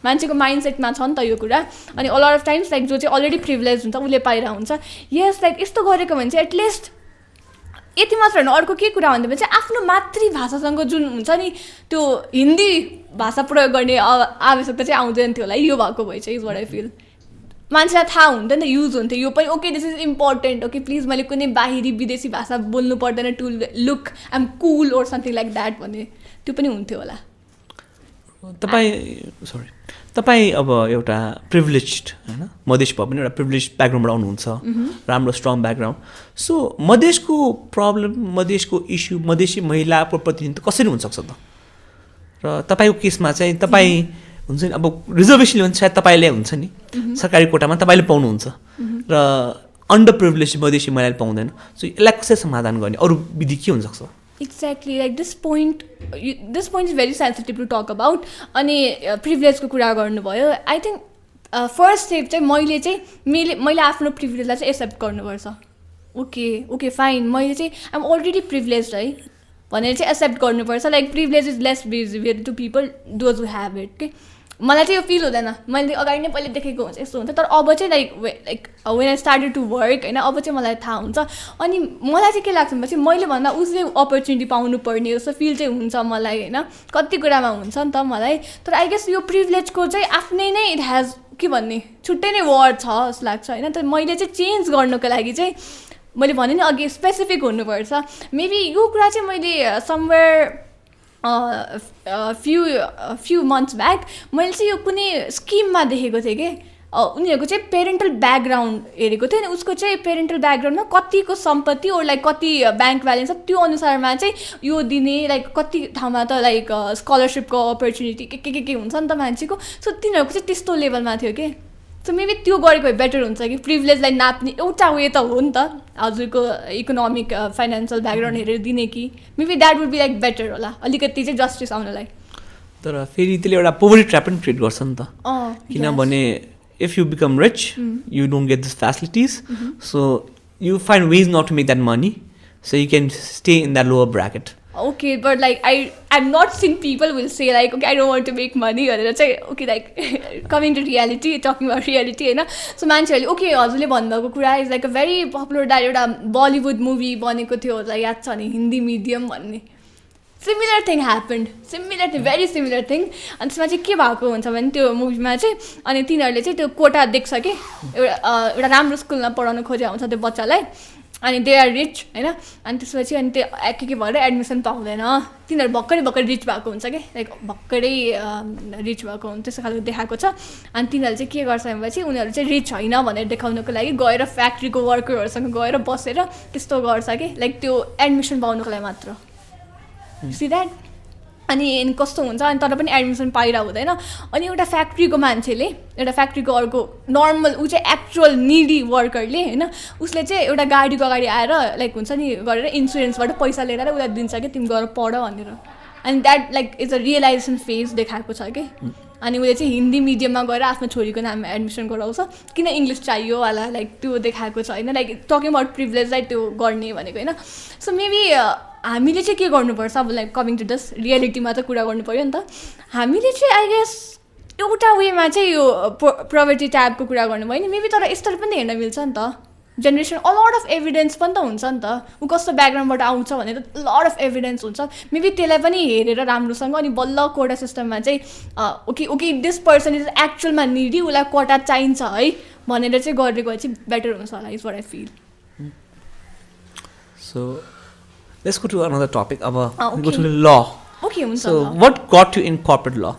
मान्छेको माइन्ड सेटमा छ नि त यो कुरा अनि अल अफ टाइम्स लाइक जो चाहिँ अलरेडी प्रिभिलेज हुन्छ उसले पाइरहेको हुन्छ यस लाइक यस्तो गरेको भने चाहिँ एटलिस्ट यति मात्र होइन अर्को के कुरा भन्दा चाहिँ आफ्नो मातृभाषासँग जुन हुन्छ नि त्यो हिन्दी भाषा प्रयोग गर्ने आवश्यकता चाहिँ आउँदैन थियो होला यो भएको भए चाहिँ इज वाट आई फिल मान्छेलाई थाहा हुन्थ्यो नि त युज हुन्थ्यो यो पनि okay this is important okay please मैले कुनै बाहिरी विदेशी भाषा बोल्नु पर्दैन to look I am cool or something like that भन्ने त्यो पनि हुन्थ्यो होला तपाईँ अब एउटा प्रिभिलेज्ड होइन मधेस भए पनि एउटा प्रिभिलेज ब्याकग्राउन्डबाट आउनुहुन्छ राम्रो स्ट्रङ ब्याकग्राउन्ड सो मधेसको प्रब्लम मधेसको इस्यु मधेसी महिलाको प्रतिनिधित्व कसरी हुनसक्छ त र तपाईँको केसमा चाहिँ तपाईँ हुन्छ नि अब रिजर्भेसन भने सायद तपाईँले हुन्छ नि सरकारी कोटामा तपाईँले पाउनुहुन्छ र अन्डर प्रिभिलेज मधेसी महिलाले पाउँदैन सो यसलाई कसरी समाधान गर्ने अरू विधि के हुनसक्छ exactly like this point is very sensitive to talk about अनि प्रिभिलेजको कुरा गर्नुभयो आई थिङ्क फर्स्ट स्टेप चाहिँ मैले आफ्नो प्रिभिलेजलाई चाहिँ एक्सेप्ट गर्नुपर्छ ओके फाइन मैले चाहिँ आइएम अलरेडी प्रिभिलेज है भनेर चाहिँ एक्सेप्ट गर्नुपर्छ like privilege is less visible to people those who have it के मलाई चाहिँ यो फिल हुँदैन मैले अगाडि नै पहिले देखेको हुन्छ यस्तो हुन्छ तर अब चाहिँ like when I started to work होइन अब चाहिँ मलाई थाहा हुन्छ अनि मलाई चाहिँ के लाग्छ भनेपछि मैले भन्दा उसले अपर्च्युनिटी पाउनु पर्ने जस्तो फिल चाहिँ हुन्छ मलाई होइन कति कुरामा हुन्छ नि त मलाई तर आई गेस यो प्रिभिलेजको चाहिँ आफ्नै नै इट हेज के भन्ने छुट्टै नै वर्ड छ जस्तो लाग्छ होइन तर मैले चाहिँ चेन्ज गर्नुको लागि चाहिँ मैले भने नि अघि स्पेसिफिक हुनुपर्छ मेबी यो कुरा चाहिँ मैले समवेयर फ्यु मन्थ्स ब्याक मैले चाहिँ यो कुनै स्किममा देखेको थिएँ कि उनीहरूको चाहिँ पेरेन्टल ब्याकग्राउन्ड हेरेको थिएँ अनि उसको चाहिँ पेरेन्टल ब्याकग्राउन्डमा कतिको सम्पत्ति ओर लाइक कति ब्याङ्क ब्यालेन्स छ त्यो अनुसारमा चाहिँ यो दिने लाइक कति ठाउँमा त लाइक स्कलरसिपको अपर्च्युनिटी के हुन्छ नि त मान्छेको सो तिनीहरूको चाहिँ त्यस्तो लेभलमा थियो कि सो मेबी त्यो गरेको भए बेटर हुन्छ कि प्रिभिलेजलाई नाप्ने एउटा वे त हो नि त हजुरको इकोनोमिक फाइनेन्सियल ब्याकग्राउन्ड हेरेर दिने कि maybe that would be like better होला अलिकति चाहिँ जस्टिस आउनलाई तर फेरि त्यसले एउटा पोभर्टी ट्र्याप पनि क्रिएट गर्छ नि त किनभने if you become rich you don't get this facilities so you find ways not to make that money so you can stay in that lower bracket okay but like I'm not seeing people will say like okay I don't want to make money भनेर चाहिँ okay like coming to reality talking about reality होइन so मान्छेहरूले okay हजुरले भन्नुभएको कुरा is like a very popular that एउटा Bollywood movie बनेको थियो हजुरलाई याद छ नि हिन्दी मिडियम भन्ने similar thing happened similar thing very similar thing अनि त्यसमा चाहिँ के भएको हुन्छ भने त्यो मुभीमा चाहिँ अनि तिनीहरूले चाहिँ त्यो कोटा देख्छ कि एउटा राम्रो स्कुलमा पढाउनु खोजेको हुन्छ त्यो बच्चालाई अनि दे आर रिच होइन अनि त्यसपछि अनि त्यो के भएर एडमिसन पाउँदैन तिनीहरू भर्खरै रिच भएको हुन्छ कि लाइक भर्खरै रिच भएको हुन्छ त्यस्तो खालको देखाएको छ अनि तिनीहरूले चाहिँ के गर्छ भनेपछि उनीहरू चाहिँ रिच होइन भनेर देखाउनको लागि गएर फ्याक्ट्रीको वर्करहरूसँग गएर बसेर त्यस्तो गर्छ कि लाइक त्यो एडमिसन पाउनुको लागि मात्र सी द्याट अनि कस्तो हुन्छ अनि तर पनि एडमिसन पाइरहेको हुँदैन अनि एउटा फ्याक्ट्रीको मान्छेले एउटा फ्याक्ट्रीको अर्को नर्मल ऊ चाहिँ एक्चुअल निडी वर्करले होइन उसले चाहिँ एउटा गाडीको अगाडि आएर लाइक हुन्छ नि गरेर इन्सुरेन्सबाट पैसा लिएर उसलाई दिन्छ कि तिमी गएर पढ भनेर अनि that like is a realisation phase देखाएको छ कि अनि उसले चाहिँ हिन्दी मिडियममा गएर आफ्नो छोरीको नाममा एडमिसन गराउँछ किन इङ्ग्लिस चाहियो होला लाइक त्यो देखाएको छ होइन लाइक टकिङ अबाउट प्रिभिलेजलाई त्यो गर्ने भनेको होइन सो मेबी हामीले चाहिँ के गर्नुपर्छ अब लाइक कमिङ टु दस रियालिटीमा त कुरा गर्नु पऱ्यो नि त हामीले चाहिँ आई गेस एउटा वेमा चाहिँ यो प्रोभर्टी ट्याबको कुरा गर्नुभयो नि मेबी तर यस्तो पनि हेर्न मिल्छ नि त generation a lot of evidence पनि त हुन्छ नि त ऊ कस्तो ब्याकग्राउन्डबाट आउँछ भने त लट अफ एभिडेन्स हुन्छ मेबी त्यसलाई पनि हेरेर राम्रोसँग अनि बल्ल कोटा सिस्टममा चाहिँ okay okay this person is एक्चुअलमा निडी उसलाई कोटा चाहिन्छ है भनेर चाहिँ गरेको चाहिँ बेटर हुन्छ होला is what I feel so let's go to another topic अब गो टु ल ओके हुन्छ so what got you in corporate law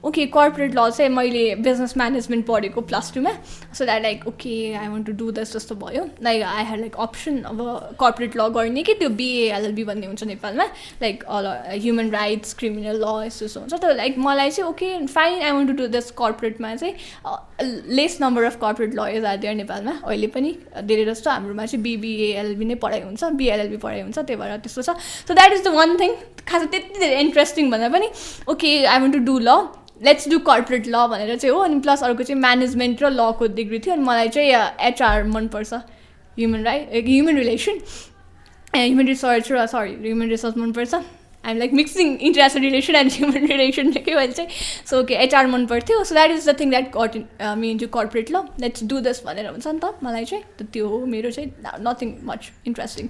okay corporate law चाहिँ मैले बिजनेस म्यानेजमेन्ट पढेको +2मा so that like okay I want to do this जस्तो भयो like I had like option अब corporate law गर्ने कि त्यो बिए एलएलबी भन्ने हुन्छ नेपालमा लाइक ह्युमन राइट्स क्रिमिनल ल यस्तो हुन्छ तर लाइक मलाई चाहिँ okay fine I want to do this कर्पोरेटमा चाहिँ less number of corporate lawyers are there नेपालमा अहिले पनि धेरै जस्तो हाम्रोमा चाहिँ बिबिए एलएलबी नै पढाइ हुन्छ बिएलएलबी पढाइ हुन्छ त्यही भएर त्यस्तो छ so that is the one thing खास त्यति धेरै इन्ट्रेस्टिङ भन्दा पनि okay I want to do law let's do corporate law भनेर चाहिँ हो अनि प्लस अर्को चाहिँ म्यानेजमेन्ट र लको डिग्री थियो अनि मलाई चाहिँ एचआर मनपर्छ ह्युमन रिलेसन ह्युमन रिसोर्स मनपर्छ I'm like mixing international relation and human relation के भन्छ चाहिँ सो ओके एचआर मन पर्थ्यो so that is the thing that got me into corporate ल लेट्स डु दिस भनेर हुन्छ नि त मलाई चाहिँ त्यो हो मेरो चाहिँ nothing much interesting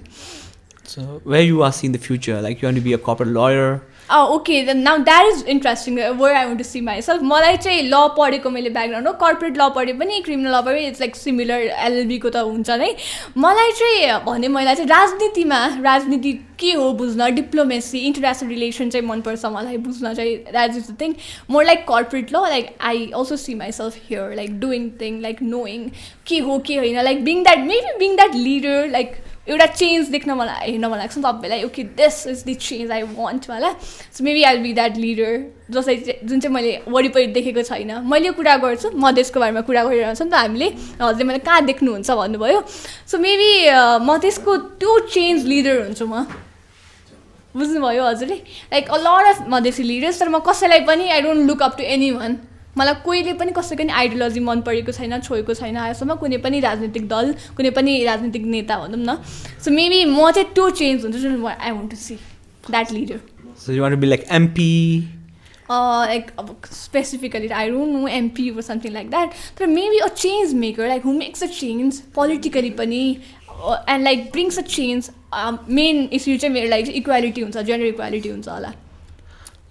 So where you are seeing the future, like you want to be a corporate lawyer? Oh, okay. Then now that is interesting. Where I want to see myself. मलाई चाहिँ ल पढेको मैले background हो corporate ल पढे पनि criminal ल पढे इट्स लाइक सिमिलर एलएलबीको त हुन्छ नै मलाई चाहिँ भने मलाई चाहिँ राजनीति के हो बुझ्न डिप्लोमेसी इन्टरनेसनल रिलेसन चाहिँ मनपर्छ मलाई बुझ्न चाहिँ that is the thing more like corporate law like I also see myself here like doing thing like knowing के हो के होइन like being that leader like एउटा चेन्ज देख्न मलाई हेर्न मन लाग्छ नि सबैलाई okay this is the change I want होला so maybe I will be that leader जसलाई जुन चाहिँ मैले वरिपरि देखेको छैन मैले यो कुरा गर्छु मधेसको बारेमा कुरा गरिरहेको छ नि त हामीले हजुरले मैले कहाँ देख्नुहुन्छ भन्नुभयो सो मेबी मधेसको त्यो चेन्ज लिडर हुन्छु म बुझ्नुभयो हजुरले like a lot of Madhesi leaders तर म कसैलाई पनि I don't look up to anyone मलाई कोहीले पनि कसैको पनि आइडियोलोजी मन परेको छैन छोएको छैन आजसम्म कुनै पनि राजनीतिक दल कुनै पनि राजनीतिक नेता भनौँ न सो मेबी म चाहिँ त्यो चेन्ज हुन्छ जुन I want to see that leader So you want to be like MP like specifically I don't know MP or something like that, तर maybe a change maker like who makes a change politically पनि and like brings a change. Main issue चाहिँ मेरो लागि चाहिँ equality हुन्छ, gender equality हुन्छ होला.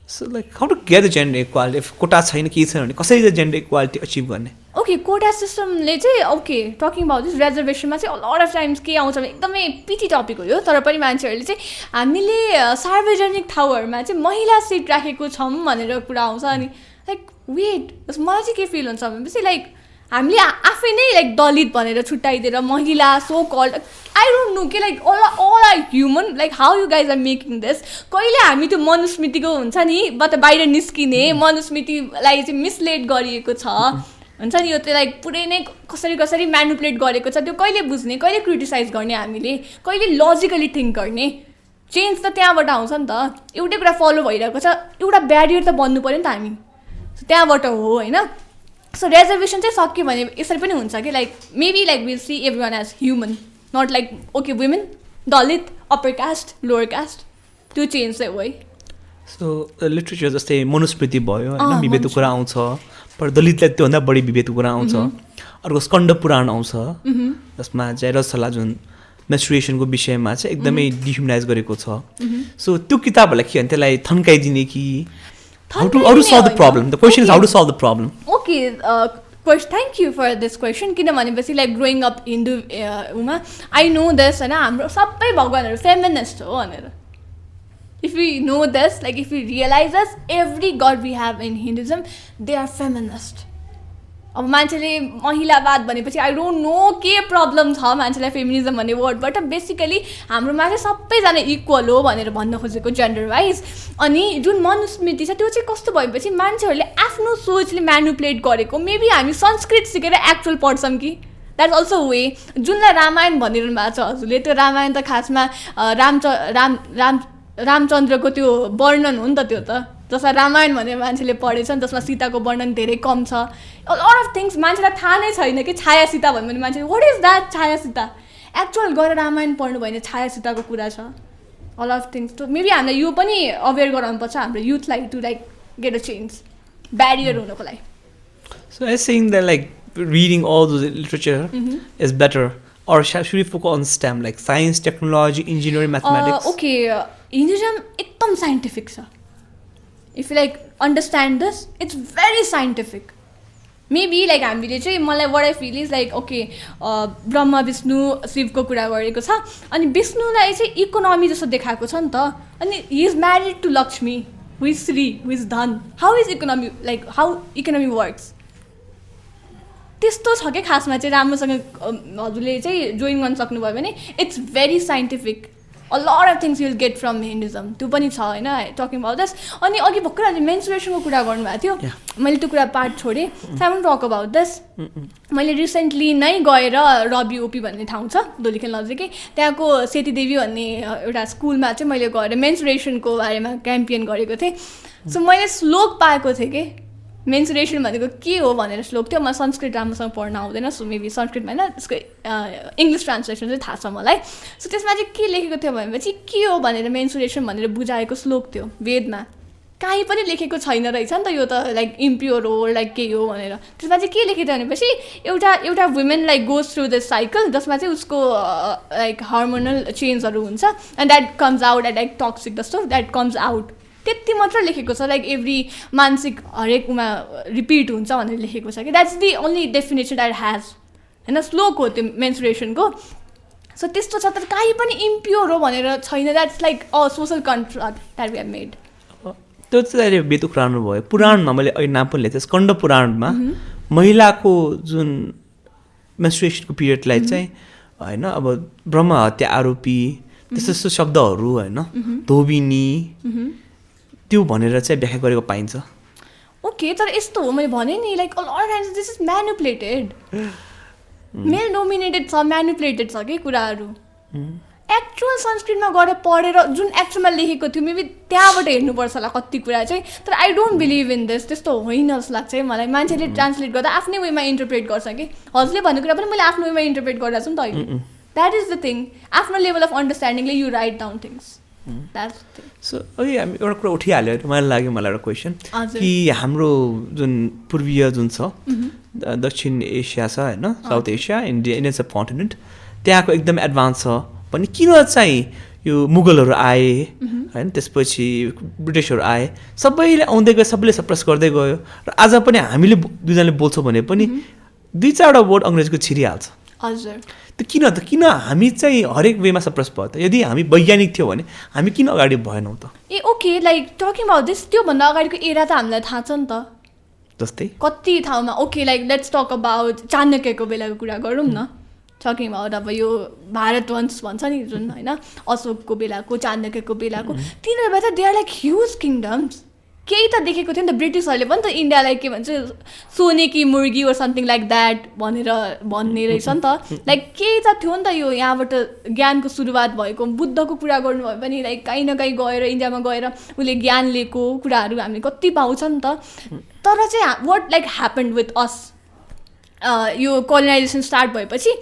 So like how to get the gender equality? If quota छैन के छैन भने कसरी चाहिँ gender equality achieve गर्ने? Okay, quota systemले चाहिँ okay talking about this reservationमा चाहिँ a lot of times के आउँछ भने एकदमै पिटी टपिक हो यो, तर पनि मान्छेहरूले चाहिँ हामीले सार्वजनिक ठाउँहरूमा चाहिँ महिला सिट राखेको छौँ भनेर कुरा आउँछ. अनि लाइक वेट मलाई चाहिँ के फिल हुन्छ भनेपछि लाइक हामीले आफै नै लाइक दलित भनेर छुट्याइदिएर महिला so called I don't know के like all are human, like how you guys are making this. कहिले हामी त्यो मनुस्मृतिको हुन्छ नि बाहिर निस्किने मनुस्मृतिलाई चाहिँ मिसलेड गरिएको छ हुन्छ नि, यो चाहिँ लाइक पुरै नै कसरी म्यानुपुलेट गरेको छ त्यो कहिले बुझ्ने, कहिले क्रिटिसाइज गर्ने, हामीले कहिले लजिकली थिङ्क गर्ने. चेन्ज त त्यहाँबाट आउँछ नि त, एउटै कुरा फलो भइरहेको छ, एउटा ब्यारियर त बन्नु पऱ्यो नि त हामी, त्यहाँबाट हो होइन. सो रिजर्भेसन चाहिँ सक्यो भने यसरी पनि हुन्छ कि like maybe like will see everyone as human, not like okay women Dalit upper caste lower caste, त्यो चेन्ज चाहिँ हो है. सो लिट्रेचर जस्तै मनुस्मृति भयो होइन, विभेदको कुरा आउँछ, पर दलितलाई त्योभन्दा बढी विभेदको कुरा आउँछ. अर्को स्कन्द पुराण आउँछ जसमा चाहिँ रसला जुन मेन्स्ट्रुएसनको विषयमा चाहिँ एकदमै डिह्युमनाइज गरेको छ. सो त्यो किताबहरूलाई के भने त्यसलाई थन्काइदिने कि how to solve the problem? The question is how to solve the problem. Okay, thank you for this question. किनभनेपछि like growing up Hindu I know this होइन हाम्रो सबै भगवानहरू feminist हो भनेर. If we know this, like if we realize this, every god we have in Hinduism, they are feminist. अब मान्छेले महिलावाद भनेपछि I don't know के problem छ मान्छेलाई फेमिनिजम भन्ने वर्डबाट. बेसिकली हाम्रोमा चाहिँ सबैजना इक्वल हो भनेर भन्न खोजेको जेन्डर वाइज. अनि जुन मनुस्मृति छ त्यो चाहिँ कस्तो भएपछि मान्छेहरूले आफ्नो सोचले म्यानुपुलेट गरेको. मेबी हामी संस्कृत सिकेर एक्चुअल पढ्छौँ कि द्याट्स अल्सो वे. जुनलाई रामायण भनिरहनु भएको छ हजुरले, त्यो रामायण त खासमा रामचन्द्रको त्यो वर्णन हो नि त, त्यो त जसमा रामायण भनेर मान्छेले पढेछन् जसमा सीताको वर्णन धेरै कम छ. अ लट अफ थिङ्स मान्छेलाई थाहा नै छैन कि छाया सीता भन्यो भने मान्छे वाट इज द्याट छाया सीता. एक्चुअल गएर रामायण पढ्नु भयो भने छाया सीताको कुरा छ. A lot of things. Maybe हामीलाई यो पनि अवेर गराउनुपर्छ हाम्रो युथलाई to like get a change barrier हुनको लागि. So I think that like reading all those literature is better, or should we focus on STEM like science, technology, engineering, mathematics? Okay, Hinduism एकदम scientific छ. If you like understand this, it's very scientific. Maybe like हामीले चाहिँ मलाई what I feel is like okay Brahma Vishnu शिवको कुरा गरेको छ अनि विष्णुलाई चाहिँ इकोनोमी जस्तो देखाएको छ नि त. अनि he is married to Lakshmi, who is Sri, who is Dhan. How is economy like how economy works? त्यस्तो छ कि खासमा चाहिँ राम्रोसँग हजुरले चाहिँ जोइन गर्न सक्नुभयो भने it's very scientific. A lot of things you'll get from Hinduism. त्यो पनि छ होइन टकिङ अबाउट दिस. अनि अघि भर्खर अहिले मेन्सुरेसनको कुरा गर्नुभएको थियो, मैले त्यो कुरा पार्ट छोडेँ. So I want talk about this. मैले रिसेन्टली नै गएर रबिओपी भन्ने ठाउँ छ दोलीखेल नजिकै, त्यहाँको सेतीदेवी भन्ने एउटा स्कुलमा चाहिँ मैले गएर मेन्सुरेसनको बारेमा क्याम्पेन गरेको थिएँ. सो मैले श्लोक पाएको थिएँ कि मेन्सुरेसन भनेको के हो भनेर श्लोक थियो. मलाई संस्कृत राम्रोसँग पढ्न आउँदैन, सो मेबी संस्कृतमा होइन त्यसको इङ्ग्लिस ट्रान्सलेसन चाहिँ थाहा छ मलाई. सो त्यसमा चाहिँ के लेखेको थियो भनेपछि के हो भनेर मेन्सुरेसन भनेर बुझाएको श्लोक थियो वेदमा. कहीँ पनि लेखेको छैन रहेछ नि त यो त लाइक इम्प्योर हो लाइक के हो भनेर. त्यसमा चाहिँ के लेखेको थियो भनेपछि एउटा women like goes through this cycle जसमा चाहिँ उसको लाइक हार्मोनल चेन्जहरू हुन्छ and that comes out at like toxic जस्तो द्याट कम्स आउट. त्यति मात्र लेखेको छ लाइक एभ्री मानसिक हरेकमा रिपिट हुन्छ भनेर लेखेको छ कि that's the only definition that ह्याज होइन श्लोक हो त्यो मेन्सुरेसनको. सो त्यस्तो छ तर कहीँ पनि इम्प्योर हो भनेर छैन. That's like a social contract that we have made. त्यो चाहिँ अहिले वेदको पुराण भयो. पुराणमा मैले अहिले नाम पनि लिएको थिएँ स्कन्द पुराणमा महिलाको जुन मेन्सुरेसनको पिरियडलाई चाहिँ होइन अब ब्रह्म हत्या आरोपी त्यस्तो यस्तो शब्दहरू होइन धोबिनी त्यो भनेर चाहिँ व्याख्या गरेको पाइन्छ. ओके तर यस्तो हो मैले भने नि like all times this is manipulated, male dominated छ, म्यानुपुलेटेड छ कि कुराहरू. एक्चुअल संस्कृतमा गएर पढेर जुन एक्चुअलमा लेखेको थियो मेबी त्यहाँबाट हेर्नुपर्छ होला कति कुरा चाहिँ. तर I don't believe in this. त्यस्तो होइन जस्तो लाग्छ है मलाई. मान्छेले ट्रान्सलेट गर्दा आफ्नै वेमा इन्टरप्रेट गर्छ कि हजुरले भन्ने कुरा पनि मैले आफ्नो वेमा इन्टरप्रेट गरिरहेको छु नि त अहिले. That is the thing. आफ्नो लेभल अफ अन्डरस्ट्यान्डिङले you write down things. So अहिले हामी एउटा कुरा उठिहाल्यो मलाई लाग्यो मलाई एउटा क्वेसन कि हाम्रो जुन पूर्वीय जुन छ दक्षिण एसिया छ होइन साउथ एसिया इन्डियन सब कन्टिनेन्ट त्यहाँको एकदम एडभान्स छ भने किन चाहिँ यो मुगलहरू आए होइन त्यसपछि ब्रिटिसहरू आए सबैले आउँदै गयो सबैले सप्रेस गर्दै गयो र आज पनि हामीले दुईजनाले बोल्छौँ भने पनि 2-4वटा वर्ड अङ्ग्रेजीको छिरिहाल्छ हजुर त्यो किन हामी चाहिँ हरेक वेमा सप्रेस भयो त यदि हामी वैज्ञानिक थियौँ भने हामी किन अगाडि भएनौँ त okay like talking about this त्योभन्दा अगाडिको एरा त हामीलाई थाहा छ नि त जस्तै कति ठाउँमा okay like let's talk about चाणक्यको बेलाको कुरा गरौँ न टकिङ अबाउट अब यो भारतवंश भन्छ नि जुन होइन अशोकको बेलाको चाणक्यको बेलाको तिनीहरू भए त दे आर लाइक ह्युज किङडम्स केही त देखेको थियो नि त ब्रिटिसहरूले पनि त इन्डियालाई के भन्छ सोने कि मुर्गी ओर समथिङ लाइक द्याट भनेर भन्ने रहेछ नि त लाइक केही त थियो नि त यो यहाँबाट ज्ञानको सुरुवात भएको बुद्धको कुरा गर्नुभयो भने लाइक कहीँ न कहीँ गएर इन्डियामा गएर उसले ज्ञान लिएको कुराहरू हामीले कति पाउँछ नि त तर चाहिँ what like happened with us यो कोलोनाइजेसन स्टार्ट भएपछि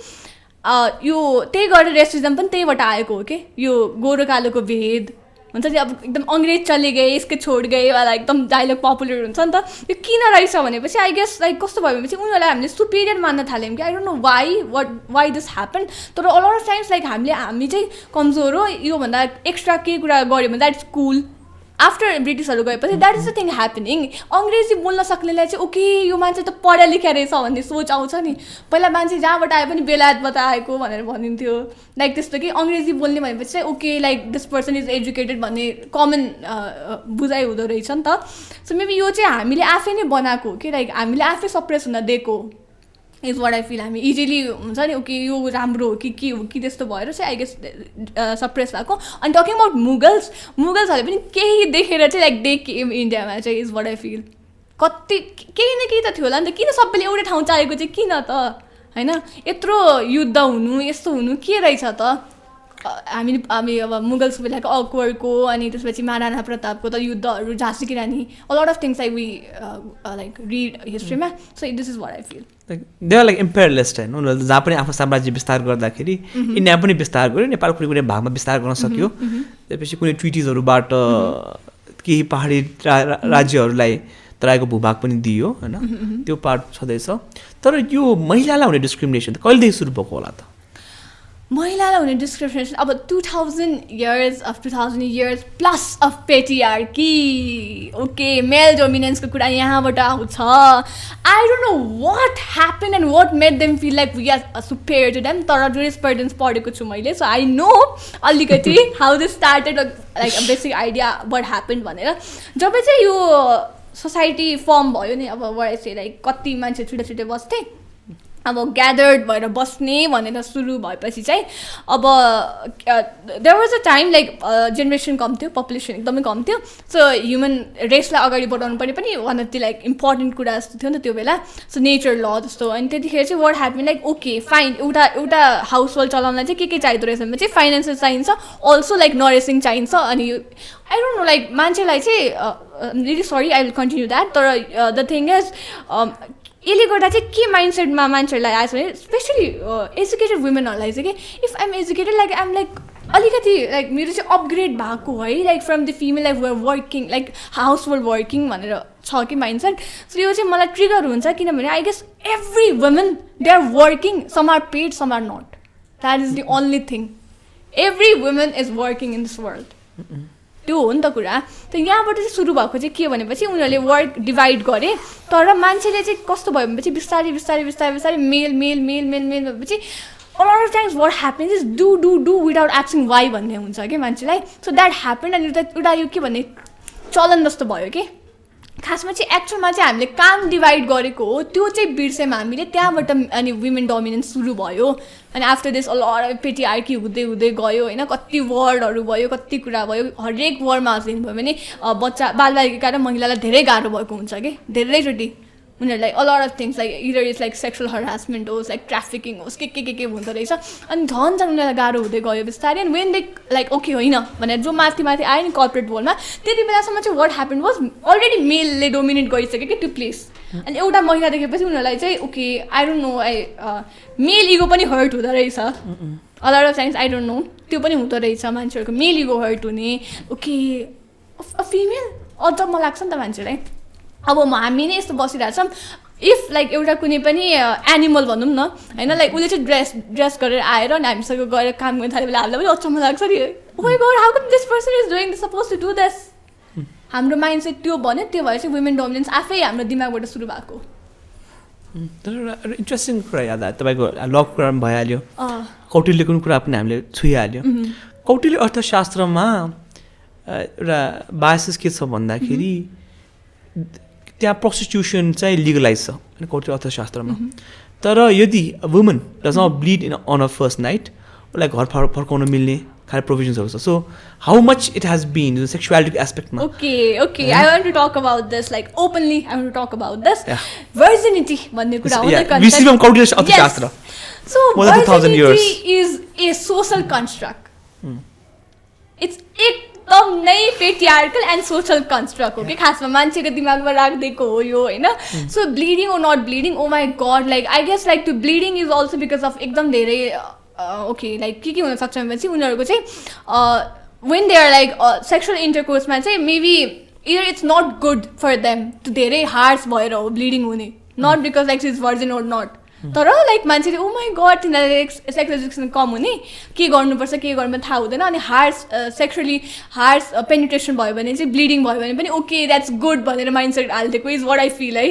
यो त्यही गरेर रेसिजम पनि त्यहीबाट आएको हो कि यो गोरो कालोको भेद हुन्छ नि अब एकदम अङ्ग्रेज चले गए यसको छोड गए वाला एकदम डायलग पपुलर हुन्छ नि त यो किन रहेछ भनेपछि आई गेस लाइक कस्तो भयो भनेपछि उनीहरूलाई हामीले सुपिरियर मान्न थाल्यौँ कि I don't know why this happen तर अलट अफ टाइम्स लाइक हामी चाहिँ कमजोर हो योभन्दा एक्स्ट्रा केही कुरा गऱ्यो भने द्याट इज कुल आफ्टर ब्रिटिसहरू गएपछि that is the thing happening अङ्ग्रेजी बोल्न सक्नेलाई चाहिँ ओके यो मान्छे त पढा लेखा रहेछ भन्ने सोच आउँछ नि पहिला मान्छे जहाँबाट आए पनि बेलायतबाट आएको भनेर भनिन्थ्यो लाइक त्यस्तो कि अङ्ग्रेजी बोल्ने भनेपछि चाहिँ okay like this person is educated भन्ने कमन बुझाइ हुँदो रहेछ नि त सो मेबी यो चाहिँ हामीले आफै नै बनाएको हो कि लाइक हामीले आफै सप्रेस हुन दिएको इज वाट आई फिल हामी इजिली हुन्छ नि ओके यो राम्रो हो कि के हो कि त्यस्तो भएर चाहिँ आई गेस सप्रेस भएको अनि टकिङ अबाउट मुगल्सहरूले पनि केही देखेर चाहिँ लाइक दे केम इन्डियामा चाहिँ इज वाट आई फिल कति केही न केही त थियो होला नि त किन सबैले एउटै ठाउँ चाहिएको चाहिँ किन त होइन यत्रो युद्ध हुनु यस्तो हुनु के रहेछ त हामी अब मुगल्सको बेलाको अकबरको अनि त्यसपछि महाराणा प्रतापको त युद्धहरू झाँसी की Rani a lot of things we like read हिस्ट्रीमा so this is what I feel they are like imperialist होइन उनीहरूले जहाँ पनि आफ्नो साम्राज्य विस्तार गर्दाखेरि इन्डिया पनि विस्तार गर्यो नेपाल कुनै कुनै भागमा विस्तार गर्न सक्यो त्यसपछि कुनै ट्रिटिजहरूबाट केही पहाडी राज्यहरूलाई तराईको भूभाग पनि दियो होइन त्यो पार्ट छँदैछ तर यो महिलालाई हुने डिस्क्रिमिनेसन त कहिलेदेखि सुरु भएको होला त महिलालाई हुने डिस्क्रिमिनेसन अब 2000 years plus of patriarchy okay male डोमिनेन्सको कुरा यहाँबाट आउँछ I don't know what happen and what made them feel like we are superior to them तर जुरिस्प्रुडेन्स पढेको छु मैले सो आई नो अलिकति how this started like a basic idea what happen भनेर जब चाहिँ यो सोसाइटी फर्म भयो नि अब चाहिँ लाइक कति मान्छे छुट्टै बस्थे अब ग्यादर्ड भएर बस्ने भनेर सुरु भएपछि चाहिँ अब there was a time like generation कम थियो पपुलेसन एकदमै कम थियो सो ह्युमन रेसलाई अगाडि बढाउनु पर्ने पनि one of the like important कुरा जस्तो थियो नि त त्यो बेला सो नेचर ल जस्तो अनि त्यतिखेर चाहिँ what happen like okay fine एउटा हाउस होल्ड चलाउनलाई चाहिँ के चाहिँदो रहेछ भने चाहिँ फाइनेन्सियल चाहिन्छ अल्सो लाइक नरिसिङ चाहिन्छ अनि आई डोन्ट नो लाइक मान्छेलाई चाहिँ really sorry I will continue that तर द थिङ इज यसले गर्दा चाहिँ के माइन्डसेटमा मान्छेहरूलाई आएछ भने स्पेसली एजुकेटेड वुमेनहरूलाई चाहिँ कि if I'm educated like I'm like अलिकति लाइक मेरो चाहिँ अपग्रेड भएको है like from the female like were working like house hold working भनेर छ कि माइन्डसेट सो यो चाहिँ मलाई ट्रिगर हुन्छ किनभने I guess every women they are working some are paid some are not that is the only thing every women is working in this world त्यो हो नि त कुरा त यहाँबाट चाहिँ सुरु भएको चाहिँ के भनेपछि उनीहरूले वर्क डिभाइड गरे तर मान्छेले चाहिँ कस्तो भयो भनेपछि बिस्तारै मेल भएपछि all of times what happens is do without asking why भन्ने हुन्छ कि मान्छेलाई सो द्याट ह्यापन अनि एउटा यो के भन्ने चलन जस्तो भयो कि खासमा चाहिँ एक्चुअलमा चाहिँ हामीले काम डिभाइड गरेको हो त्यो चाहिँ बिर्सेमा हामीले त्यहाँबाट अनि वुमेन डोमिनेन्स सुरु भयो अनि आफ्टर दिस पेट्रियार्की हुँदै गयो होइन कति वर्डहरू भयो कति कुरा भयो हरेक वर्डमा हेर्नुभयो भने बालबालिका र महिलालाई धेरै गाह्रो भएको हुन्छ कि धेरैचोटि उनीहरूलाई a lot of things like either is like sexual harassment होस् लाइक ट्राफिकिङ होस् के हुँदो रहेछ अनि झन् उनीहरूलाई गाह्रो हुँदै गयो बिस्तारै अनि वेन दे लाइक ओके होइन भनेर जो माथि आयो नि कर्पोरेट वर्ल्डमा त्यति बेलासम्म चाहिँ वाट ह्यापन वाज अलरेडी मेलले डोमिनेट गरिसक्यो कि त्यो प्लेस अनि एउटा महिला देखेपछि उनीहरूलाई चाहिँ okay I don't know male ego पनि हर्ट हुँदो रहेछ a lot of times I don't know त्यो पनि हुँदो रहेछ मान्छेहरूको मेल इगो हर्ट हुने ओके अ फिमेल अचम्म लाग्छ नि त मान्छेलाई अब हामी नै यस्तो बसिरहेछौँ इफ लाइक एउटा कुनै पनि एनिमल भनौँ न होइन लाइक उसले चाहिँ ड्रेस गरेर आएर अनि हामीसँग गएर काम गर्न थाल्यो भने हामीलाई पनि अचम्म लाग्छ नि oh my God how come this person is doing suppose to do this हाम्रो माइन्ड चाहिँ त्यो भन्यो त्यो भएर चाहिँ वुमेन डोमिनेन्स आफै हाम्रो दिमागबाट सुरु भएको इन्ट्रेस्टिङ कुरा याद आयो तपाईँको लभ कुरा पनि भइहाल्यो कौटिल्यको कुरा पनि हामीले छुइहाल्यो कौटिल्य अर्थशास्त्रमा एउटा बायसेस के छ भन्दाखेरि त्यहाँ प्रोस्टिट्युसन चाहिँ लिगलाइज छ होइन कौटिल्य अर्थशास्त्रमा तर यदि woman does not bleed in on a first night उसलाई घर फर्काउन मिल्ने खालि प्रोभिजन्सहरू छ so how much it has been सेक्सुअलिटीको एस्पेक्टमा okay I want to talk about this like openly I want to talk about this virginity भन्ने कुरा हो कौटिल्य अर्थशास्त्र So virginity is a social construct. It's एकदम नै patriarchal and social construct हो कि खासमा मान्छेको दिमागमा राखिदिएको हो यो होइन so bleeding or not bleeding oh my god like I guess like to bleeding is also because of एकदम धेरै ओके लाइक के हुनसक्छ भनेपछि उनीहरूको चाहिँ when they are like sexual intercourse मा चाहिँ maybe either it's not good for them to धेरै harsh भएर हो ब्लिडिङ हुने not because like she's virgin or not तर लाइक मान्छेले ओ माई गड तिनीहरूले सेक्स एजुकेसन कम हुने के गर्नुपर्छ के गर्नु थाहा हुँदैन अनि हार्स सेक्सुअली हार्स पेनिट्रेसन भयो भने चाहिँ ब्लिडिङ भयो भने पनि ओके द्याट्स गुड भनेर माइन्डसेट हालिदिएको इज वाट आई फिल है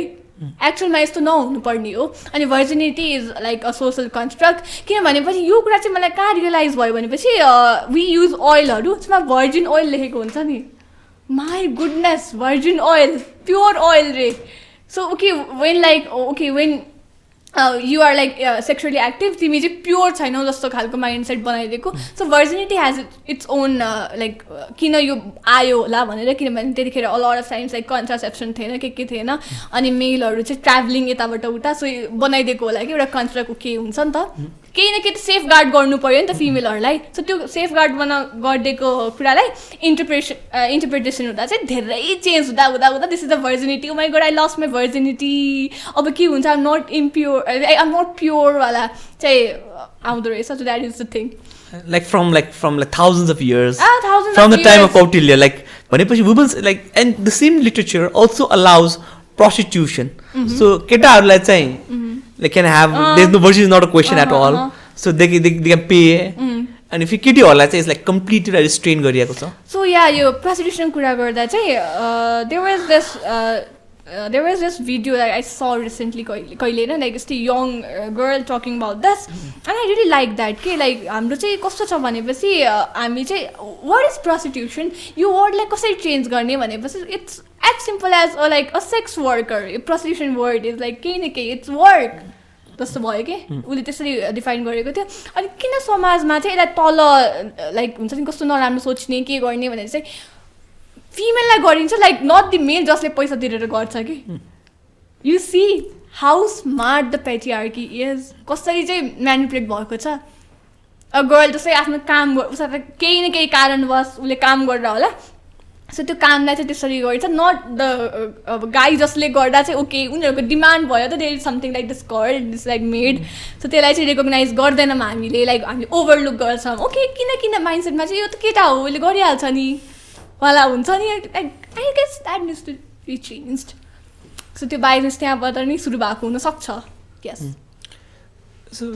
एक्चुअलमा यस्तो नहुनुपर्ने हो अनि virginity is like a social construct किनभनेपछि यो कुरा चाहिँ मलाई कहाँ रियलाइज भयो भनेपछि वी युज ओइलहरू त्यसमा भर्जिन ओइल लेखेको हुन्छ नि my goodness virgin oil pure oil रे so okay when like okay when you are like sexually active तिमी चाहिँ प्योर छैनौ जस्तो खालको माइन्डसेट बनाइदिएको so virginity has its own like किन यो आयो होला भनेर किनभने त्यतिखेर all of times like contraception थिएन के थिएन अनि मेलहरू चाहिँ ट्राभलिङ यताबाट उता सो बनाइदिएको होला कि एउटा कन्स्ट्रक्ट के हुन्छ नि त केही न केही त सेफ गार्ड गर्नु पऱ्यो नि त फिमेलहरूलाई सो त्यो सेफ गार्ड गरिदिएको कुरालाई इन्टरप्रिटेसन हुँदा चाहिँ धेरै चेन्ज हुँदा this is the virginity my god I lost my virginity अब के हुन्छ I'm not impure I'm not pure वाला चाहिँ आउँदो रहेछ so that is the thing like from thousands of years from the time of Kautilya like भनेपछि women's like and the same literature also allows prostitution so केटाहरूलाई चाहिँ they can have there's no virgin is not a question at all so they can pay and if you केटीहरूलाई चाहिँ it's like completely restrained गरिएको छ so yeah यो prostitution कुरा गर्दा चाहिँ there was this video that I saw recently कहिले न like यस्तै young girl talking about this and I really like that के like हाम्रो चाहिँ कस्तो छ भनेपछि हामी चाहिँ what is prostitution यो वर्डलाई कसरी चेन्ज गर्ने भनेपछि it's as simple as like a sex worker prostitution word is like केही न केही it's work जस्तो भयो कि उसले त्यसरी डिफाइन गरेको थियो अनि किन समाजमा चाहिँ यसलाई तल लाइक हुन्छ नि कस्तो नराम्रो सोच्ने के गर्ने भनेर चाहिँ फिमेललाई गरिन्छ लाइक नट द मेल जसले पैसा तिरेर गर्छ कि you see how smart the patriarchy is कसरी चाहिँ म्यानिपुलेट भएको छ अ गर्ल जस्तै आफ्नो काम उसलाई केही न केही कारणवश उसले काम गरेर होला सो त्यो कामलाई चाहिँ त्यसरी गर्छ नट द गाई जसले गर्दा चाहिँ ओके उनीहरूको डिमान्ड भयो त there is something like this girl this like made so त्यसलाई चाहिँ रेकगनाइज गर्दैनौँ हामीले लाइक हामीले ओभरलुक गर्छौँ ओके किन माइन्डसेटमा चाहिँ यो त केटा हो उसले गरिहाल्छ नि वाला हुन्छ नि I guess that needs to be changed so त्यो बाइजनेस त्यहाँबाट नै सुरु भएको हुनसक्छ यस सो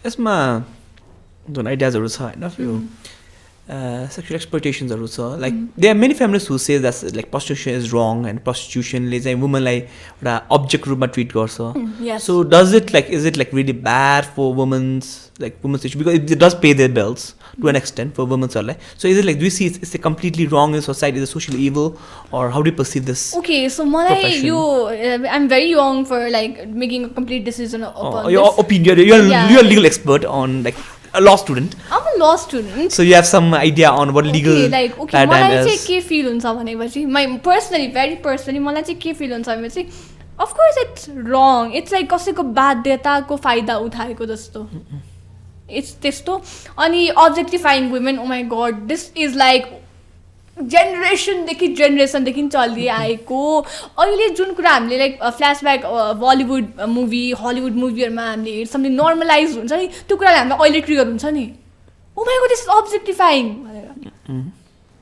यसमा जुन आइडियाजहरू छ होइन यो sexual exploitations also like there are many families who say that like prostitution is wrong and prostitution ले चाहिँ womanलाई एउटा object रूपमा treat गर्छ so does it like is it like really bad for women's because it does pay their bills to an extent for women's like so is it like do you see it's completely wrong in society is a social evil or how do you perceive this okay so मलाई you I'm very young for like making a complete decision upon your opinion you're a legal expert on like a law student I'm a law student so you have some idea on what legal like okay मलाई चाहिँ के feel हुन्छ भनेपछि my very personally मलाई चाहिँ के feel हुन्छ भनेपछि of course it's wrong it's like कसैको बाध्यताको फाइदा उठाएको जस्तो it's त्यस्तो अनि objectifying women oh my god this is like जेनेरेसनदेखि चलिआएको अहिले जुन कुरा हामीले like flashback Bollywood movie Hollywood मुभीहरूमा हामीले हेर्छौँ नर्मलाइज हुन्छ नि त्यो कुराले हामीलाई अहिले ट्रिगर हुन्छ नि oh my god this is objectifying भनेर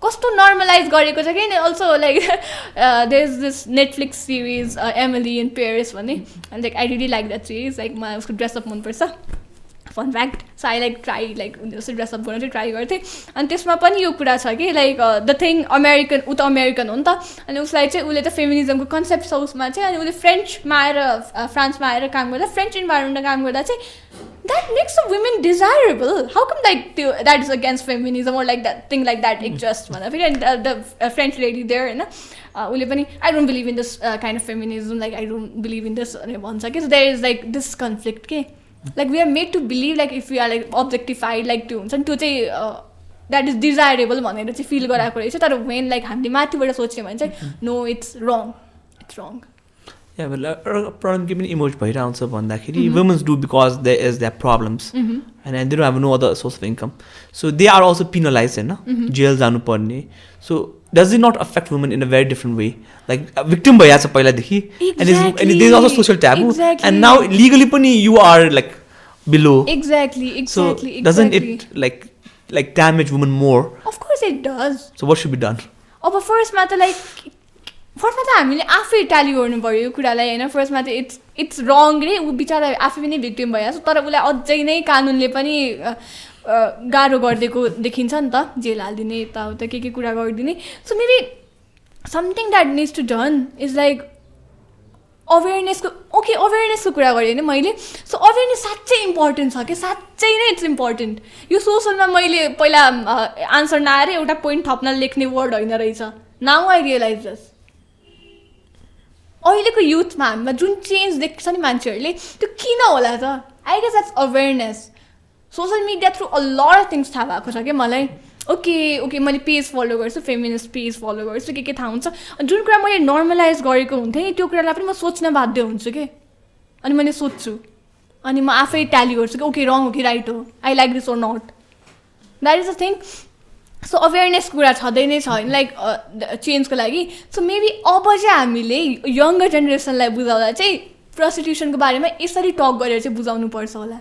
कस्तो नर्मलाइज गरेको छ कि also like there is this Netflix series Emily in Paris भन्ने अनि like I really like that series like मलाई उसको ड्रेसअप मनपर्छ fun fact so I like try like जस्तै ड्रेसअप गर्न चाहिँ ट्राई गर्थेँ अनि त्यसमा पनि यो कुरा छ कि लाइक द थिङ अमेरिकन ऊ त अमेरिकन हो नि त अनि उसलाई चाहिँ उसले त फेमिनिजमको कन्सेप्ट छ उसमा चाहिँ अनि उसले फ्रेन्चमा आएर फ्रान्समा आएर काम गर्दा फ्रेन्च इन्भाइरोमेन्टमा काम गर्दा चाहिँ that makes a women desirable. How come that is against feminism or like that thing like that exists? And the French lady there, I don't believe in this kind of feminism. Like I don't believe in this. So there is like this conflict. Okay? Like we are made to believe like if we are like objectified like to that is desirable. भनेर चाहिँ feel गराएको रहेछ तर when like हामीले माथिबाट सोच्यौँ भने चाहिँ no, it's wrong. It's wrong. Problem के पनि इमोज भइरहन्छ भन्दाखेरि women's do because they is that problems and they don't have no other source of income so they are also penalize होइन जेल जानुपर्ने so does it not affect women in a very different way like victim भइरहेको छ पहिलादेखि and they is also social taboo and now legally पनि you are like below exactly so doesn't it like damage women more? Of course it does. So what should be done? अब फर्स्टमा त like फर्स्टमा त हामीले आफै tally गर्नु पऱ्यो यो कुरालाई होइन फर्स्टमा त इट्स रङ रे ऊ बिचरा आफै पनि भिक्टिम भइहाल्छ तर उसलाई अझै नै कानुनले पनि गाह्रो गरिदिएको देखिन्छ नि त जेल हालिदिने यताउता के कुरा गरिदिने so maybe something that needs to done is like अवेरनेसको कुरा गरेँ होइन मैले सो अवेरनेस साँच्चै इम्पोर्टेन्ट छ कि साँच्चै नै इट्स इम्पोर्टेन्ट यो सोसलमा मैले पहिला आन्सर नआएर एउटा पोइन्ट थप्न लेख्ने वर्ड होइन रहेछ नाउ आई रियलाइज दस अहिलेको युथमा हामीमा जुन चेन्ज देख्छ नि मान्छेहरूले त्यो किन होला त I guess that's awareness social media through a lot of things थाहा भएको छ क्या मलाई ओके मैले पेज फलो गर्छु फेमिनिस्ट पेज फलो गर्छु के थाहा हुन्छ जुन कुरा मैले नर्मलाइज गरेको हुन्थेँ नि त्यो कुरालाई पनि म सोच्न बाध्य हुन्छु कि अनि मैले सोध्छु अनि म आफै ट्याली गर्छु कि ओके रङ हो कि राइट हो I like this or not that is a thing so awareness कुरा छँदै नै छ होइन लाइक चेन्जको लागि सो मेबी अब चाहिँ हामीले यङ्गर जेनेरेसनलाई बुझाउँदा चाहिँ प्रस्टिट्युसनको बारेमा यसरी टक गरेर चाहिँ बुझाउनुपर्छ होला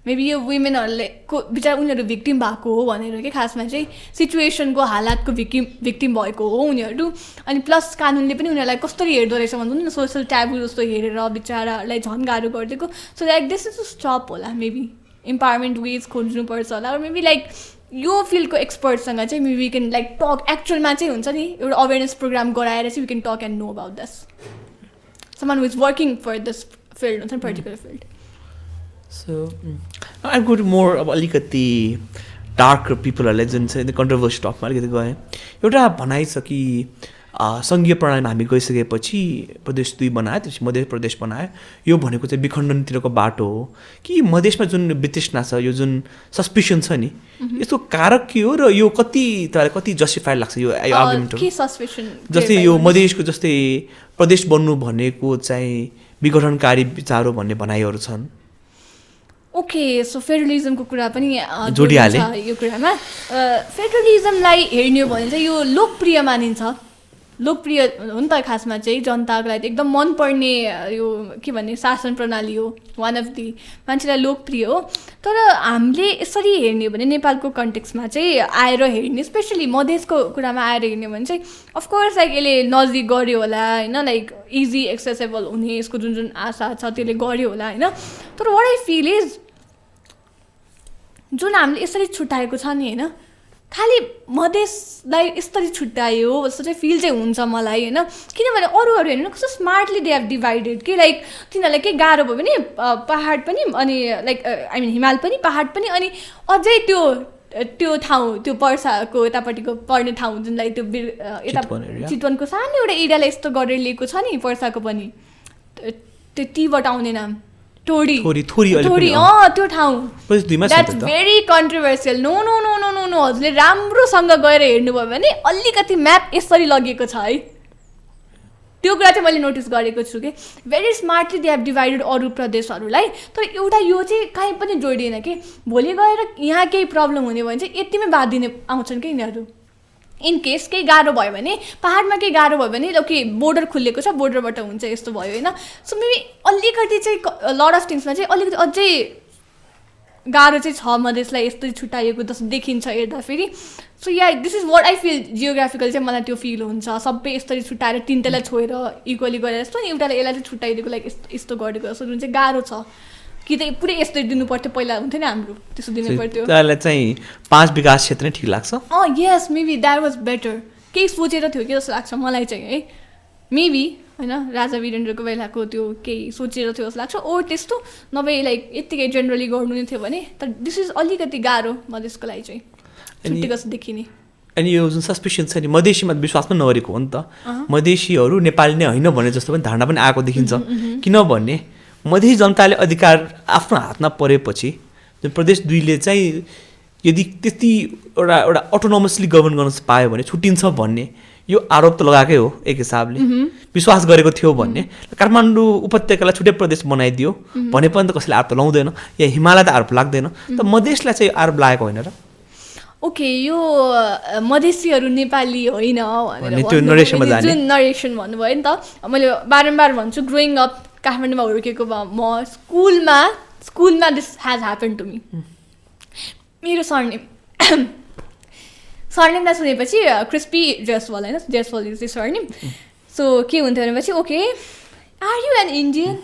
मेबी यो वुमेनहरूले बिचरा उनीहरू भिक्टिम भएको हो भनेर के खासमा चाहिँ सिचुएसनको हालातको भिक्टिम भएको हो उनीहरू अनि प्लस कानुनले पनि उनीहरूलाई कसरी हेर्दो रहेछ भन्छ नि सोसल ट्याबु जस्तो हेरेर बिचरालाई झन् गाह्रो गरिदिएको so like this is to stop होला मेबी इम्पावरमेन्ट वेज खोज्नुपर्छ होला मेबी लाइक यो फिल्डको एक्सपर्टसँग चाहिँ maybe we can like talk एक्चुअलमा चाहिँ हुन्छ नि एउटा अवेरनेस प्रोग्राम गराएर चाहिँ we can talk and know about this someone who is working for this field हुन्छ नि particular field so I go to more अब अलिकति डार्क पिपलहरूलाई जुन चाहिँ कन्ट्रोभर्सी टकमा अलिकति गएँ एउटा भनाइ छ कि सङ्घीय प्रणालीमा हामी गइसकेपछि प्रदेश 2 बनायो त्यसपछि मध्य प्रदेश बनायो यो भनेको चाहिँ विखण्डनतिरको बाटो हो कि मधेसमा जुन वितृष्णा छ यो जुन सस्पिसन छ नि यसको कारक के हो र यो कति जस्टिफाइड लाग्छ यो आर्गुमेन्ट जस्तै यो मधेसको जस्तै प्रदेश बन्नु भनेको चाहिँ विघटनकारी विचार हो भन्ने भनाइहरू छन् ओके सो फेडरलिजमको कुरा पनि जोडिहाले यो कुरामा फेडरलिजमलाई हेर्ने हो भने चाहिँ यो लोकप्रिय मानिन्छ लोकप्रिय हो नि त खासमा चाहिँ जनताको लागि एकदम मनपर्ने यो के भन्ने शासन प्रणाली हो वान अफ दि मान्छेलाई लोकप्रिय हो तर हामीले यसरी हेर्ने हो भने नेपालको कन्टेक्स्टमा चाहिँ आएर हेर्ने स्पेसली मधेसको कुरामा आएर हेर्ने हो भने चाहिँ अफकोर्स लाइक यसले नजिक गऱ्यो होला होइन लाइक इजी एक्सेसेबल हुने यसको जुन आशा छ त्यसले गऱ्यो होला होइन तर वाट आई फिल इज जुन हामीले यसरी छुट्याएको छ नि होइन खालि मधेसलाई यसरी छुट्यायो जस्तो चाहिँ फिल चाहिँ हुन्छ मलाई होइन किनभने अरूहरू हेर्नु कस्तो स्मार्टली दे हेभ डिभाइडेड कि लाइक तिनीहरूलाई केही गाह्रो भयो भने पहाड पनि अनि लाइक आई मिन हिमाल पनि पहाड पनि अनि अझै त्यो ठाउँ त्यो पर्साको यतापट्टिको पर्ने ठाउँ जुनलाई त्यो यता चितवनको सानो एउटा एरियालाई यस्तो गरेर लिएको छ नि पर्साको पनि त्यो टीबाट आउने नाम थोडी त्यो ठाउँ that's very controversial no no no no no no हजुरले राम्रोसँग गएर हेर्नुभयो भने अलिकति म्याप यसरी लगिएको छ है त्यो कुरा चाहिँ मैले नोटिस गरेको छु कि very smartly they have divided अरू प्रदेशहरूलाई तर एउटा यो चाहिँ कहीँ पनि जोडिएन कि भोलि गएर यहाँ केही प्रब्लम हुने भने चाहिँ यतिमै बाँधिने आउँछन् कि यिनीहरू इन केस केही गाह्रो भयो भने पाहाडमा केही गाह्रो भयो भने ओके बोर्डर खुलेको छ बोर्डरबाट हुन्छ यस्तो भयो होइन सो मेबी अलिकति चाहिँ लट अफ थिङ्समा चाहिँ अलिकति अझै गाह्रो चाहिँ छ मधेसलाई यस्तै छुट्याइएको जस्तो देखिन्छ हेर्दा फेरि so yeah this is what I feel geographical चाहिँ मलाई त्यो फिल हुन्छ सबै यसरी छुट्याएर तिनवटालाई छोएर इक्वली गरेर जस्तो नि एउटालाई यसलाई चाहिँ छुट्याइदिएको लाइक यस्तो गरेको जस्तो जुन चाहिँ गाह्रो छ कि त पुरै यस्तै दिनु पर्थ्यो पहिला हुन्थ्यो नि हाम्रो त्यस्तो दिनु पर्थ्यो त्यसलाई चाहिँ 5 विकास क्षेत्र नै ठिक लाग्छ यस मेबी द्याट वाज बेटर केही सोचेर थियो कि जस्तो लाग्छ मलाई चाहिँ है मेबी होइन राजा वीरेन्द्रको बेलाको त्यो केही सोचेर थियो जस्तो लाग्छ ओ त्यस्तो नभए लाइक यत्तिकै जेनरली गर्नु नै थियो भने तर दिस इज अलिकति गाह्रो मधेसको लागि चाहिँ छुट्टी जस्तो देखिने अनि यो जुन सस्पिसन छ नि मधेसीमा विश्वास पनि नगरेको हो नि त मधेसीहरू नेपाली नै होइन भन्ने जस्तो पनि धारणा पनि आएको देखिन्छ किनभने मधेसी जनताले अधिकार आफ्नो हातमा परेपछि जुन प्रदेश 2ले चाहिँ यदि त्यति एउटा अटोनोमसली गभर्न गर्न पायो भने छुट्टिन्छ भन्ने यो आरोप त लगाएकै हो एक हिसाबले विश्वास गरेको थियो भन्ने काठमाडौँ उपत्यकालाई छुट्टै प्रदेश बनाइदियो भने पनि त कसैले आरोप त लाउँदैन या हिमालय त आरोप लाग्दैन त मधेसलाई चाहिँ आरोप लागेको होइन र ओके यो मधेसीहरू नेपाली होइन भनेर जुन नरेसन भन्नुभयो नि त मैले बारम्बार भन्छु ग्रोइङ अप काठमाडौँमा हुर्केको म स्कुलमा this has happen to me मेरो सरनेमलाई सुनेपछि क्रिस्पी जयसवाल होइन Jaiswal is the surname so के हुन्थ्यो भनेपछि okay are you an Indian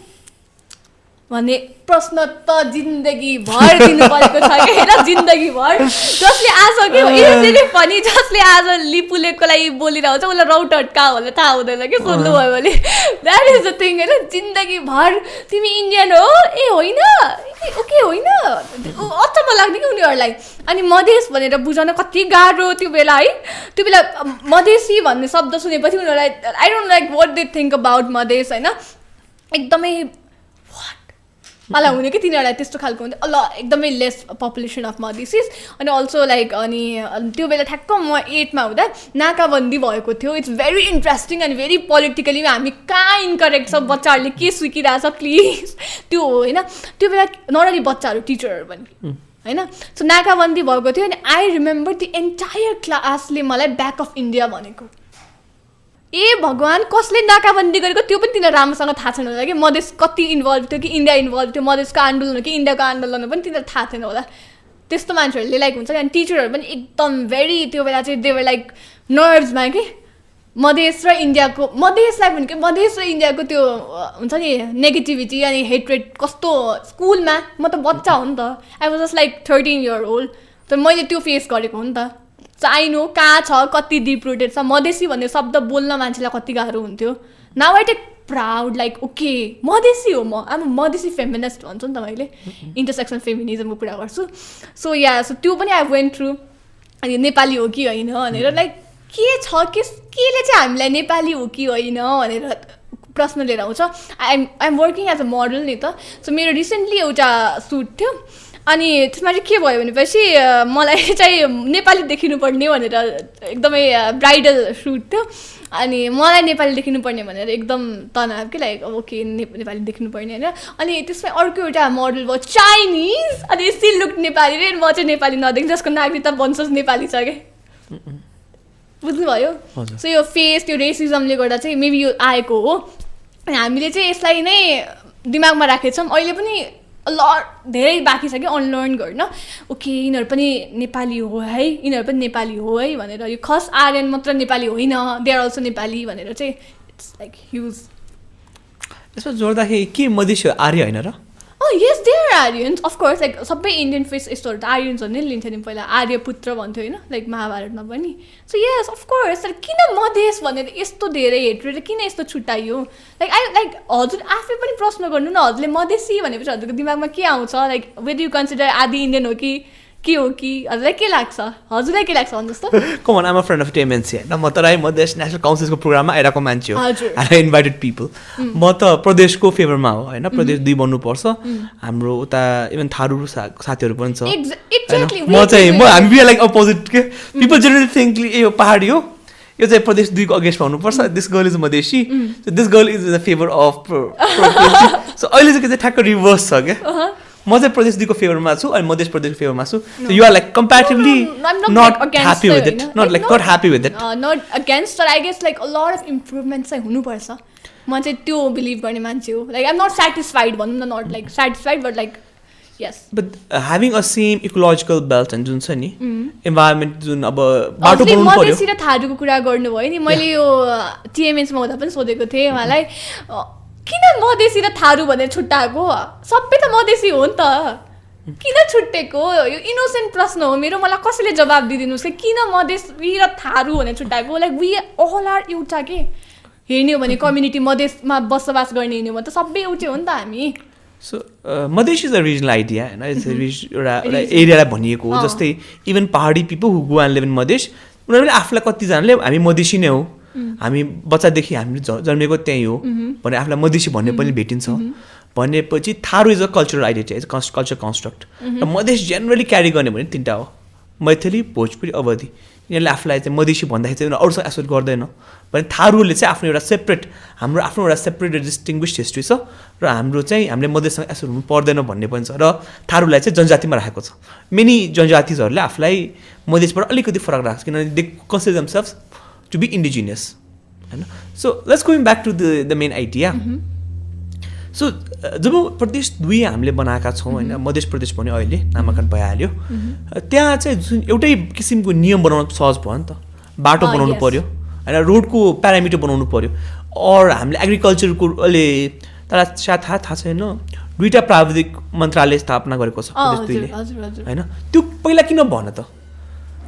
भन्ने प्रश्न त जिन्दगीभर दिनु परेको छ कि होइन जिन्दगीभर जसले आज के पनि जसले आज लिपुलेको लागि बोलिरहेको छ उसलाई रौटहट कहाँ होला थाहा हुँदैन कि सोध्नुभयो भने द्याट इज द थिङ होइन जिन्दगीभर तिमी इन्डियन हो ए होइन ओके होइन अचम्म लाग्ने कि उनीहरूलाई अनि मधेस भनेर बुझाउन कति गाह्रो त्यो बेला है त्यो बेला मधेसी भन्ने शब्द सुनेपछि उनीहरूलाई I don't like what they think about Madhesh होइन एकदमै मलाई हुने कि तिनीहरूलाई त्यस्तो खालको हुन्थ्यो ल एकदमै लेस पपुलेसन अफ मधेसिस अनि अल्सो लाइक अनि त्यो बेला ठ्याक्क म 8मा हुँदा नाकाबन्दी भएको थियो it's very interesting and very politically हामी कहाँ इन्करेक्ट छ बच्चाहरूले के सिकिरहेछ प्लिज त्यो हो होइन त्यो बेला नर्मली बच्चाहरू टिचरहरू पनि होइन सो नाकाबन्दी भएको थियो अनि आई रिमेम्बर दि एन्टायर क्लासले मलाई ब्याक अफ इन्डिया भनेको ए भगवान् कसले नाकाबन्दी गरेको त्यो पनि तिनीहरू राम्रोसँग थाहा छैन होला कि मधेस कति इन्भल्भ थियो कि इन्डिया इन्भल्भ थियो मधेसको आन्दोलन हो कि इन्डियाको आन्दोलन पनि तिनीहरू थाहा थिएन होला त्यस्तो मान्छेहरूले लाइक हुन्छ अनि टिचरहरू पनि एकदम भेरी त्यो बेला चाहिँ देवर लाइक नर्भ्समा कि मधेस र इन्डियाको मधेसलाई भनेको मधेस र इन्डियाको त्यो हुन्छ नि नेगेटिभिटी अनि हेट्रेड कस्तो स्कुलमा म त बच्चा हो नि त I was just like 13 year old तर मैले त्यो फेस गरेको हो नि त आई नो कहाँ छ कति डिप रुटेड छ मधेसी भन्ने शब्द बोल्न मान्छेलाई कति गाह्रो हुन्थ्यो now I take proud like okay Madhesi हो म आम मधेसी फेमिनिस्ट भन्छु नि त मैले इन्टरसेक्सनल फेमिनिजमको कुरा गर्छु सो या सो त्यो पनि आई वेन्ट थ्रु अनि नेपाली हो कि होइन भनेर लाइक के छ केले चाहिँ हामीलाई नेपाली हो कि होइन भनेर प्रश्न लिएर आउँछ I'm working as a model नि त सो मेरो रिसेन्टली एउटा सुट थियो अनि त्यसमा चाहिँ के भयो भनेपछि मलाई चाहिँ नेपाली देखिनुपर्ने भनेर एकदमै ब्राइडल सुट थियो अनि मलाई नेपाली देखिनुपर्ने भनेर एकदम तनाव कि लाइक ओके नेपाली देख्नुपर्ने होइन अनि त्यसमा अर्को एउटा मोडल भयो चाइनिज अनि स्टिल लुक नेपाली रे म चाहिँ नेपाली नदेख्नु जसको नागरिकता वंशज नेपाली छ कि बुझ्नुभयो सो यो फेस त्यो रेसिजमले गर्दा चाहिँ मेबी यो आएको हो अनि हामीले चाहिँ यसलाई नै दिमागमा राखेको छौँ अहिले पनि धेरै बाँकी छ कि अनलर्न गर्न ओके यिनीहरू पनि नेपाली हो है यिनीहरू पनि नेपाली हो है भनेर यो खस आर्यन मात्र नेपाली होइन दे आर अल्सो नेपाली भनेर चाहिँ इट्स लाइक ह्युज यसमा जोड्दाखेरि के मधेसी आर्य होइन र yes they are Aryans of course like सबै इन्डियन फेस यस्तोहरू त आर्यन्सहरू नै लिन्थ्यो नि पहिला आर्यपुत्र भन्थ्यो होइन लाइक महाभारतमा पनि सो यस अफकोर्स तर किन मधेस भनेर यस्तो धेरै हेट्रेड किन यस्तो छुट्याइयो लाइक हजुर आफै पनि प्रश्न गर्नु न हजुरले मधेसी भनेपछि हजुरको दिमागमा के आउँछ लाइक वेदर यु कन्सिडर आदि इन्डियन हो कि हजुरलाई के लाग्छ भन्नु जस्तो कमन आम अ फ्रेन्ड अफ TMNC होइन म तराई मधेस नेसनल काउन्सिलको प्रोग्राममा आइरहेको मान्छे हो आई इन्भाइटेड पिपल म त प्रदेशको फेभरमा हो होइन प्रदेश 2 बन्नुपर्छ हाम्रो उता इभन थारू साथीहरू पनि छ म चाहिँ हामी लाइक अपोजिट के पिपल जेनरली थिङ्क यो पहाडी हो यो चाहिँ प्रदेश 2 को अगेन्स्टमा हुनुपर्छ this girl is Madhesi this girl is in the favour of so अहिले चाहिँ ठ्याक्क रिभर्स छ क्या म चाहिँ प्रदेश दुईको फेभरमा छु अनि मध्य प्रदेशको फेभरमा छु you are like comparatively not happy with it not happy with it not against तर I guess like a lot of improvement चाहिँ हुनुपर्छ म चाहिँ त्यो बिलिभ गर्ने मान्छे हो लाइक आइम नट सेटिस्फाइड भनौँ न not like satisfied but like yes but having a same ecological belt and जुन छ नि environment जुन अब बाटो बनाउनु पर्यो मधेसी र थारूको कुरा गर्नुभयो नि मैले यो टिएमएनसीमा हुँदा पनि सोधेको थिएँ उहाँलाई किन मधेसी र थारू भनेर छुट्टाएको सबै त मधेसी हो नि त किन छुट्टेको यो इनोसेन्ट प्रश्न हो मेरो मलाई कसैले जवाब दिइदिनुहोस् कि किन मधेसी र थारू भनेर छुट्टाएको लाइक वी अल आर एउटा के हेर्ने हो भने कम्युनिटी मधेसमा बसोबास गर्ने हेर्ने हो भने त सबै एउटै हो नि त हामी so Madhesh is a regional idea होइन एउटा एरियालाई भनिएको हो जस्तै even Pahadi people who go and live in Madhesh उनीहरूले आफूलाई कतिजनाले हामी मधेसी नै हो हामी बच्चादेखि हामीले जन्मेको त्यहीँ हो भने आफूलाई मधेसी भन्ने पनि भेटिन्छ भनेपछि Tharu is a cultural identity is culture construct र मधेस जेनरली क्यारी गर्ने भने तिनवटा हो मैथिली भोजपुरी अवधि यिनीहरूले आफूलाई चाहिँ मधेसी भन्दाखेरि चाहिँ उनीहरू अरूसँग एसोसिएट गर्दैन भने थारूले चाहिँ आफ्नो एउटा सेपरेट हाम्रो आफ्नो एउटा सेपरेट डिस्टिङ्ग्विस्ड हिस्ट्री छ र हाम्रो चाहिँ हामीले मधेससँग एसोसिएट हुनु पर्दैन भन्ने पनि छ र थारूलाई चाहिँ जनजातिमा राखेको छ मेनी जनजातिजहरूले आफूलाई मधेसबाट अलिकति फरक राख्छ किनभने they consider themselves to be indigenous होइन so let's going back to the main idea so जब प्रदेश दुई हामीले बनाएका छौँ होइन मध्य प्रदेश पनि अहिले नामाकरण भइहाल्यो त्यहाँ चाहिँ जुन एउटै किसिमको नियम बनाउन सहज भयो नि त बाटो बनाउनु पर्यो होइन रोडको प्यारामिटर बनाउनु पर्यो और हामीले एग्रिकल्चरको अहिले तर सायद थाहा छैन दुईवटा प्राविधिक मन्त्रालय स्थापना गरेको छ प्रदेश दुईले होइन त्यो पहिला किन भन त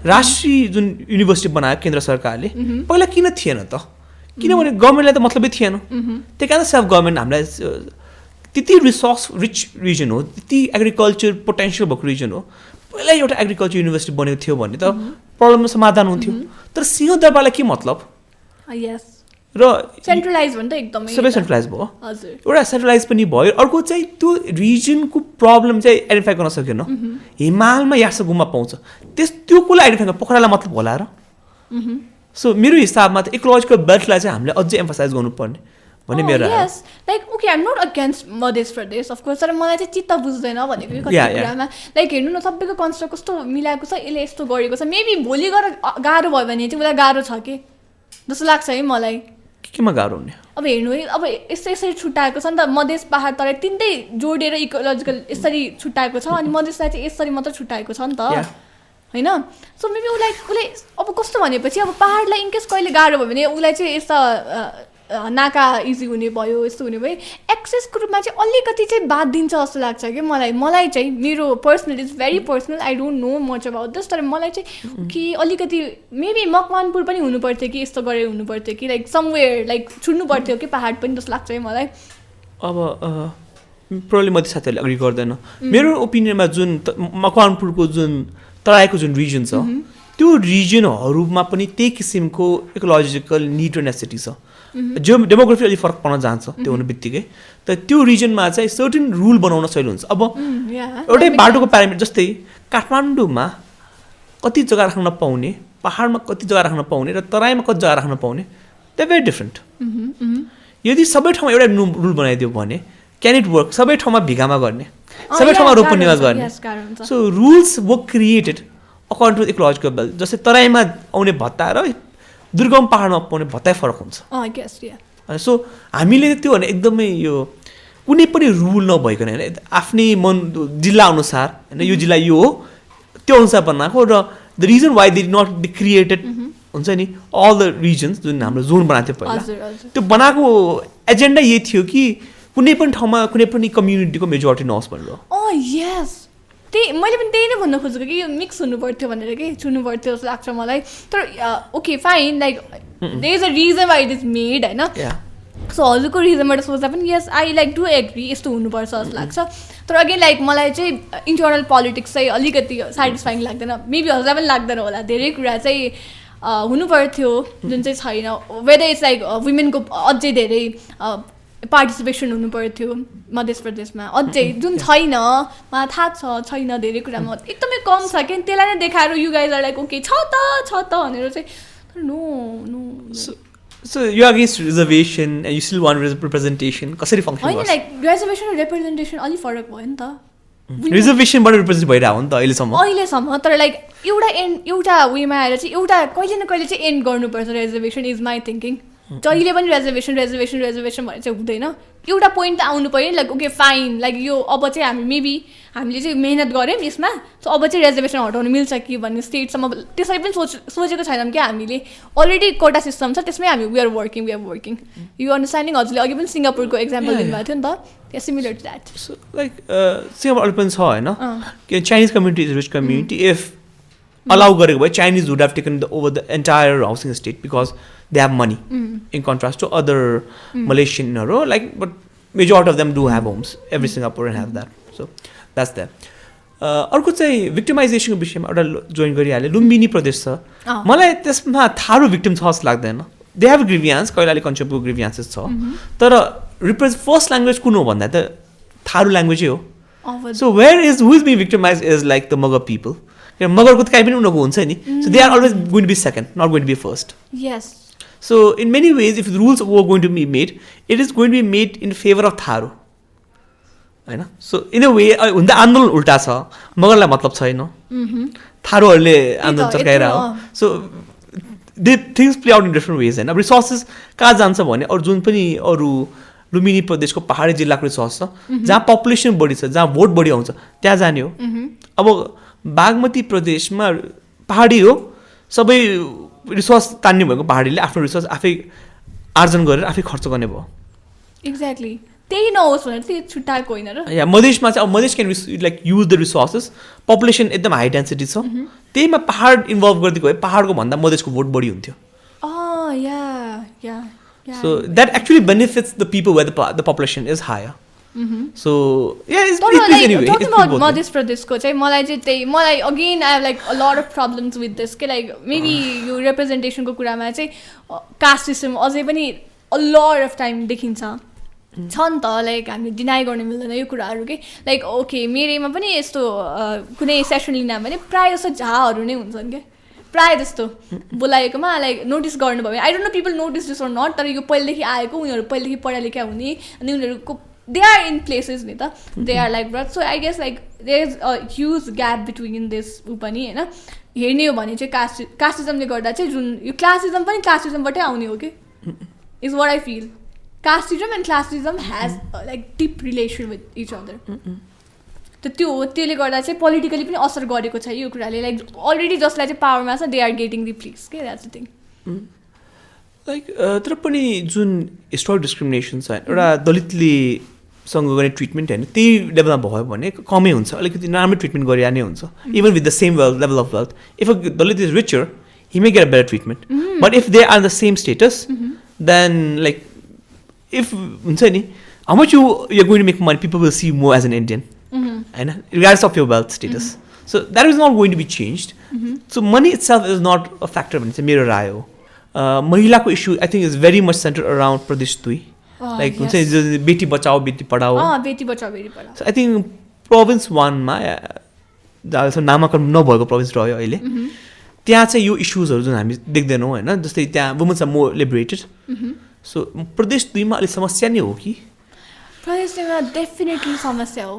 राष्ट्रिय जुन युनिभर्सिटी बनायो केन्द्र सरकारले पहिला किन थिएन त किनभने गभर्मेन्टलाई त मतलबै थिएन त्यही कारण सेल्फ गभर्मेन्ट हामीलाई त्यति रिसोर्स रिच रिजन हो त्यति एग्रिकल्चर पोटेन्सियल भएको रिजन हो पहिला एउटा एग्रिकल्चर युनिभर्सिटी बनेको थियो भने त प्रब्लमको समाधान हुन्थ्यो तर सिंहदरबारलाई के मतलब र सेन्ट्रलाइज भने त एकदमै सबै सेन्ट्रलाइज भयो एउटा सेन्ट्रलाइज पनि भयो अर्को चाहिँ त्यो रिजनको प्रब्लम चाहिँ आइडेन्टिफाई गर्न सकेन हिमालमा यार्स गुम्बा पाउँछ त्यो कसलाई आइडेन्टिफाई पोखरालाई मतलब होला र सो मेरो हिसाबमा त इकोलोजिकल बेल्टलाई चाहिँ हामीले अझै एम्फसाइज गर्नुपर्ने भन्ने मेरो like okay I'm not against Madhya Pradesh of course तर मलाई चाहिँ चित्त बुझ्दैन भनेको कति कुरामा लाइक हेर्नु न सबैको कन्स्ट्रक्ट कस्तो मिलाएको छ यसले यस्तो गरेको छ मेबी भोलि गएर गाह्रो भयो भने चाहिँ उसलाई गाह्रो छ कि जस्तो लाग्छ है मलाई केमा गाह्रो हुने अब हेर्नु है अब यसरी छुट्याएको छ नि त मधेस पहाड तराई तिनटै जोडेर इकोलोजिकल यसरी छुट्याएको छ अनि मधेसलाई चाहिँ यसरी मात्र छुट्याएको छ नि त होइन सो मेबी उसलाई अब कस्तो भनेपछि अब पहाडलाई इनकेस कहिले गाह्रो भयो भने उसलाई चाहिँ यस्ता नाका इजी हुने भयो यस्तो हुने भयो एक्सेसको रूपमा चाहिँ अलिकति चाहिँ बाध दिन्छ जस्तो लाग्छ कि मलाई चाहिँ मेरो personal is very personal I don't no much about this तर मलाई चाहिँ कि अलिकति मेबी मकवानपुर पनि हुनुपर्थ्यो कि यस्तो गरेर हुनुपर्थ्यो कि लाइक समवेयर लाइक छुट्नु पर्थ्यो कि पहाड पनि जस्तो लाग्छ है मलाई अब प्रोब्लम मध्ये साथीहरूले अग्री गर्दैन मेरो ओपिनियनमा जुन मकवानपुरको जुन तराईको जुन रिजन छ त्यो रिजनहरूमा पनि त्यही किसिमको इकोलोजिकल निड र नेसेसिटी छ जो डेमोग्राफी अलिक फरक पर्न जान्छ त्यो हुने बित्तिकै तर त्यो रिजनमा चाहिँ सर्टेन रुल बनाउन सजिलो हुन्छ अब एउटै बाटोको प्यारामिटर जस्तै काठमाडौँमा कति जग्गा राख्न नपाउने पहाडमा कति जग्गा राख्न पाउने र तराईमा कति जग्गा राख्न पाउने दे भेरी डिफ्रेन्ट यदि सबै ठाउँमा एउटा रुल बनाइदियो भने क्यान इट वर्क सबै ठाउँमा भिगामा गर्ने सबै ठाउँमा रोपन निवास गर्ने so rules were created according to ecological belt जस्तै तराईमा आउने भत्ता र दुर्गम पहाडमा पाउने भत्तै फरक हुन्छ सो हामीले त्यो भने एकदमै यो कुनै पनि रुल नभइकन होइन आफ्नै मन जिल्ला अनुसार होइन यो जिल्ला यो हो त्यो अनुसार बनाएको र the reason why they not be created हुन्छ नि अल द रिजन्स जुन हाम्रो जोन बनाएको थियो पहिला त्यो बनाएको एजेन्डा यही थियो कि कुनै पनि ठाउँमा कुनै पनि कम्युनिटीको मेजोरिटी नहोस् भनेर त्यही मैले पनि त्यही नै भन्न खोजेको कि यो मिक्स हुनु पर्थ्यो भनेर कि छुनु पर्थ्यो जस्तो लाग्छ मलाई तर okay fine like there is a reason why it is made होइन सो हजुरको रिजनबाट सोच्दा पनि yes I like do agree यस्तो हुनुपर्छ जस्तो लाग्छ तर अगेन लाइक मलाई चाहिँ इन्टरनल पोलिटिक्स चाहिँ अलिकति सेटिस्फाइङ लाग्दैन मेबी हजुरलाई पनि लाग्दैन होला धेरै कुरा चाहिँ हुनु पर्थ्यो जुन चाहिँ छैन वेदर इट्स लाइक वुमेनको अझै धेरै पार्टिसिपेसन हुनु पर्थ्यो मध्य प्रदेशमा अझै जुन छैन मलाई थाहा छैन धेरै कुरामा एकदमै कम छ कि त्यसलाई नै देखाएर you guys are like okay छ त भनेर चाहिँ no So you're against reservation and you still want representation कसरी फंक्सन होइन लाइक रिजर्भेसन र रिप्रेजेन्टेसन अलि फरक भयो नि त रिजर्भेसनबाट रिप्रेजेन्ट भइरहेको हो नि त अहिलेसम्म तर लाइक एउटा वेमा आएर चाहिँ एउटा कहिले न कहिले चाहिँ एन्ड गर्नुपर्छ रिजर्भेसन इज माई थिङ्किङ जहिले पनि रिजर्भेसन भनेर चाहिँ हुँदैन एउटा पोइन्ट त आउनु पऱ्यो लाइक ओके फाइन लाइक यो अब चाहिँ हामीले चाहिँ मेहनत गऱ्यौँ यसमा सो अब चाहिँ रिजर्भेसन हटाउनु मिल्छ कि भन्ने स्टेटसम्म त्यसरी पनि सोचेको छैनौँ क्या हामीले अलरेडी कोटा सिस्टम छ त्यसमै हामी we are working you understanding हजुरले अघि पनि सिङ्गापुरको एक्जाम्पल दिनुभएको थियो नि त similar to that like Singapore पनि छ होइन Chinese community is rich community if allow गरेको भए Chinese would have taken over the entire housing state because they have money in contrast to other Malaysian like but majority of them do have homes every Singaporean have that so that's that अर्को चाहिँ victimization को विषयमा एउटा join गरिहाले Lumbini प्रदेश छ मलाई त्यसमा Tharu victim छ जस्तो लाग्दैन they have grievance Kailali कञ्चनपुरको grievances छ तर फर्स्ट ल्याङ्ग्वेज कुन हो भन्दा त थारू ल्याङ्ग्वेजै हो so who is being victimized is like the Magar people मगरको त काहीँ पनि उनीहरूको हुन्छ नि so they are always going to be second not going to be first yes so in many ways if the rules were going to be made it is going to be made in favor of Tharo हैन so in a way हुँदा आन्दोलन उल्टा छ मगरलाई मतलब छैन थारूहरूले आन्दोलन चर्काएर हो so the things play out in different ways हैन रिसोर्सेस कहाँ जान्छ भने अरु जुन पनि अरु लुम्बिनी प्रदेशको पहाडी जिल्लाको रिसोर्स छ जहाँ पपुलेसन बढी छ जहाँ भोट बढी आउँछ त्यहाँ जाने हो अब बागमती प्रदेशमा पहाडी हो सबै रिसोर्स तान्ने भएको पहाडीले आफ्नो रिसोर्स आफै आर्जन गरेर आफै खर्च गर्ने भयो एक्ज्याक्टली त्यही नहोस् भनेर त्यही छुट्टाएको होइन र या मधेसमा चाहिँ अब Madhesh can like use the resources population एकदम हाई डेन्सिटी छ त्यहीमा पहाड इन्भल्भ गरिदिएको भए पहाडको भन्दा मधेसको भोट बढी हुन्थ्यो so that actually benefits the people where the population is higher so yeah it's anyway talking about Madhya Pradeshको चाहिँ मलाई again I have like a lot of problems with this के like maybe यो representationको कुरामा चाहिँ caste system अझै पनि a lot of time देखिन्छ छ नि त लाइक हामीले डिनाइ गर्न मिल्दैन यो कुराहरू के लाइक ओके मेरोमा पनि यस्तो कुनै सेसन लिन भने प्रायः जस्तो झाहरू नै हुन्छन् क्या प्रायः जस्तो बोलाएकोमा लाइक नोटिस गर्नुभयो I don't know people notice this or not तर यो पहिलेदेखि आएको उनीहरू पहिलेदेखि पढा लेखा हुने अनि उनीहरूको they are in places ni ta they are like that so I guess like there is a huge gap between this upani हैन हेर्ने हो भने चाहिँ कास्टिजमले गर्दा चाहिँ जुन यो क्लासिजम पनि क्लासिजमबाटै आउने हो के is what I feel casteism and classism has like deep relation with each other त त्यसले गर्दा चाहिँ पोलिटिकली पनि असर गरेको छ यो कुराले लाइक अलरेडी जसलाई चाहिँ पावरमा छ they are getting the place के द्याट्स द थिङ लाइक तर पनि जुन हिस्टोरिक डिस्क्रिमिनेसन छ एउटा दलितले सँग गर्ने ट्रिटमेन्ट होइन त्यही लेभलमा भयो भने कमै हुन्छ अलिकति नराम्रो ट्रिटमेन्ट गरिया नै हुन्छ even with the same level of wealth if a Dalit is richer he may get a better treatment but if they are in the same status then like if how much you're going to make money people will see you more as an Indian and regardless of your wealth status so that is not going to be changed so money itself is not a factor when it's a mirror rayo mahilako issue I think is very much centered around Pradesh 2 like beti bachao beti padhao beti bachao beti padhao so I think province 1 मा नामाकरण नभएको province रह्यो अहिले त्यहाँ चाहिँ यो इस्युजहरू जुन हामी देख्दैनौँ होइन जस्तै त्यहाँ women's are more liberated so Pradesh 2 मा अलिक समस्या नै हो कि प्रदेश 2 मा डेफिनेटली समस्या हो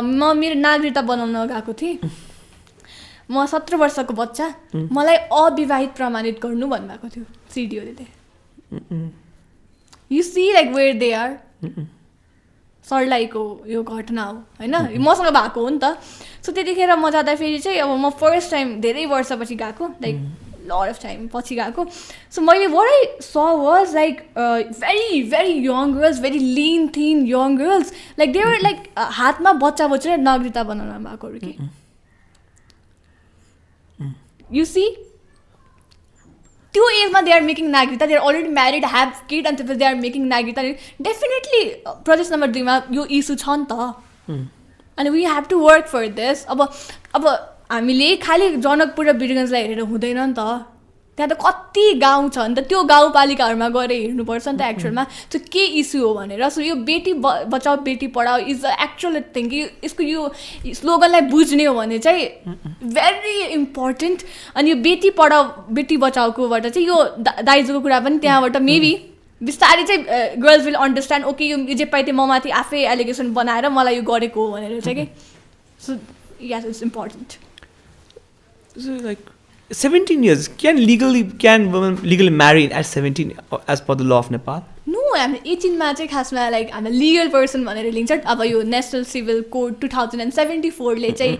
म मेरो नागरिकता बनाउन गएको थिएँ म 17 वर्षको बच्चा मलाई अविवाहित प्रमाणित गर्नु भन्नुभएको थियो सिडिओले you see like where they are सर्लाइको यो घटना हो होइन मसँग भएको हो नि त सो त्यतिखेर म जाँदाखेरि चाहिँ अब म फर्स्ट टाइम धेरै वर्षपछि गएको लाइक लट अफ टाइम पछि गएको सो मैले what I saw was like very very young girls very lean thin young girls like they were like हातमा बच्चा बच्चा नागरिकता बनाउन भएकोहरू कि यु सी त्यो एजमा दे आर मेकिङ नागरिकता they are already married have kid अन्त दे आर मेकिङ नागरिकता डेफिनेटली प्रदेश नम्बर 2 मा यो इस्यु छ नि त अनि we have to work for this अब हामीले खालि जनकपुर र वीरगन्जलाई हेरेर हुँदैन नि त त्यहाँ त कति गाउँ छ नि त त्यो गाउँपालिकाहरूमा गएर हेर्नुपर्छ नि त एक्चुअलमा त्यो के इस्यु हो भनेर सो यो Beti Bachao Beti Padhao is the actual thing कि यसको यो स्लोगनलाई बुझ्ने हो भने चाहिँ भेरी इम्पोर्टेन्ट अनि यो बेटी पढाओ बेटी बचाओकोबाट चाहिँ यो दाइजोको कुरा पनि त्यहाँबाट मेबी बिस्तारै चाहिँ गर्ल्स विल अन्डरस्ट्यान्ड ओके यो जे पाइ त्यो ममाथि आफै एलिगेसन बनाएर मलाई यो गरेको हो भनेर चाहिँ कि so yes it's important So like 17 years, can women legally marry at 17 as per the law of Nepal? No हामी 18मा चाहिँ खासमा लाइक हामी लिगल पर्सन भनेर लिन्छ अब यो नेसनल सिभिल कोड 2074ले चाहिँ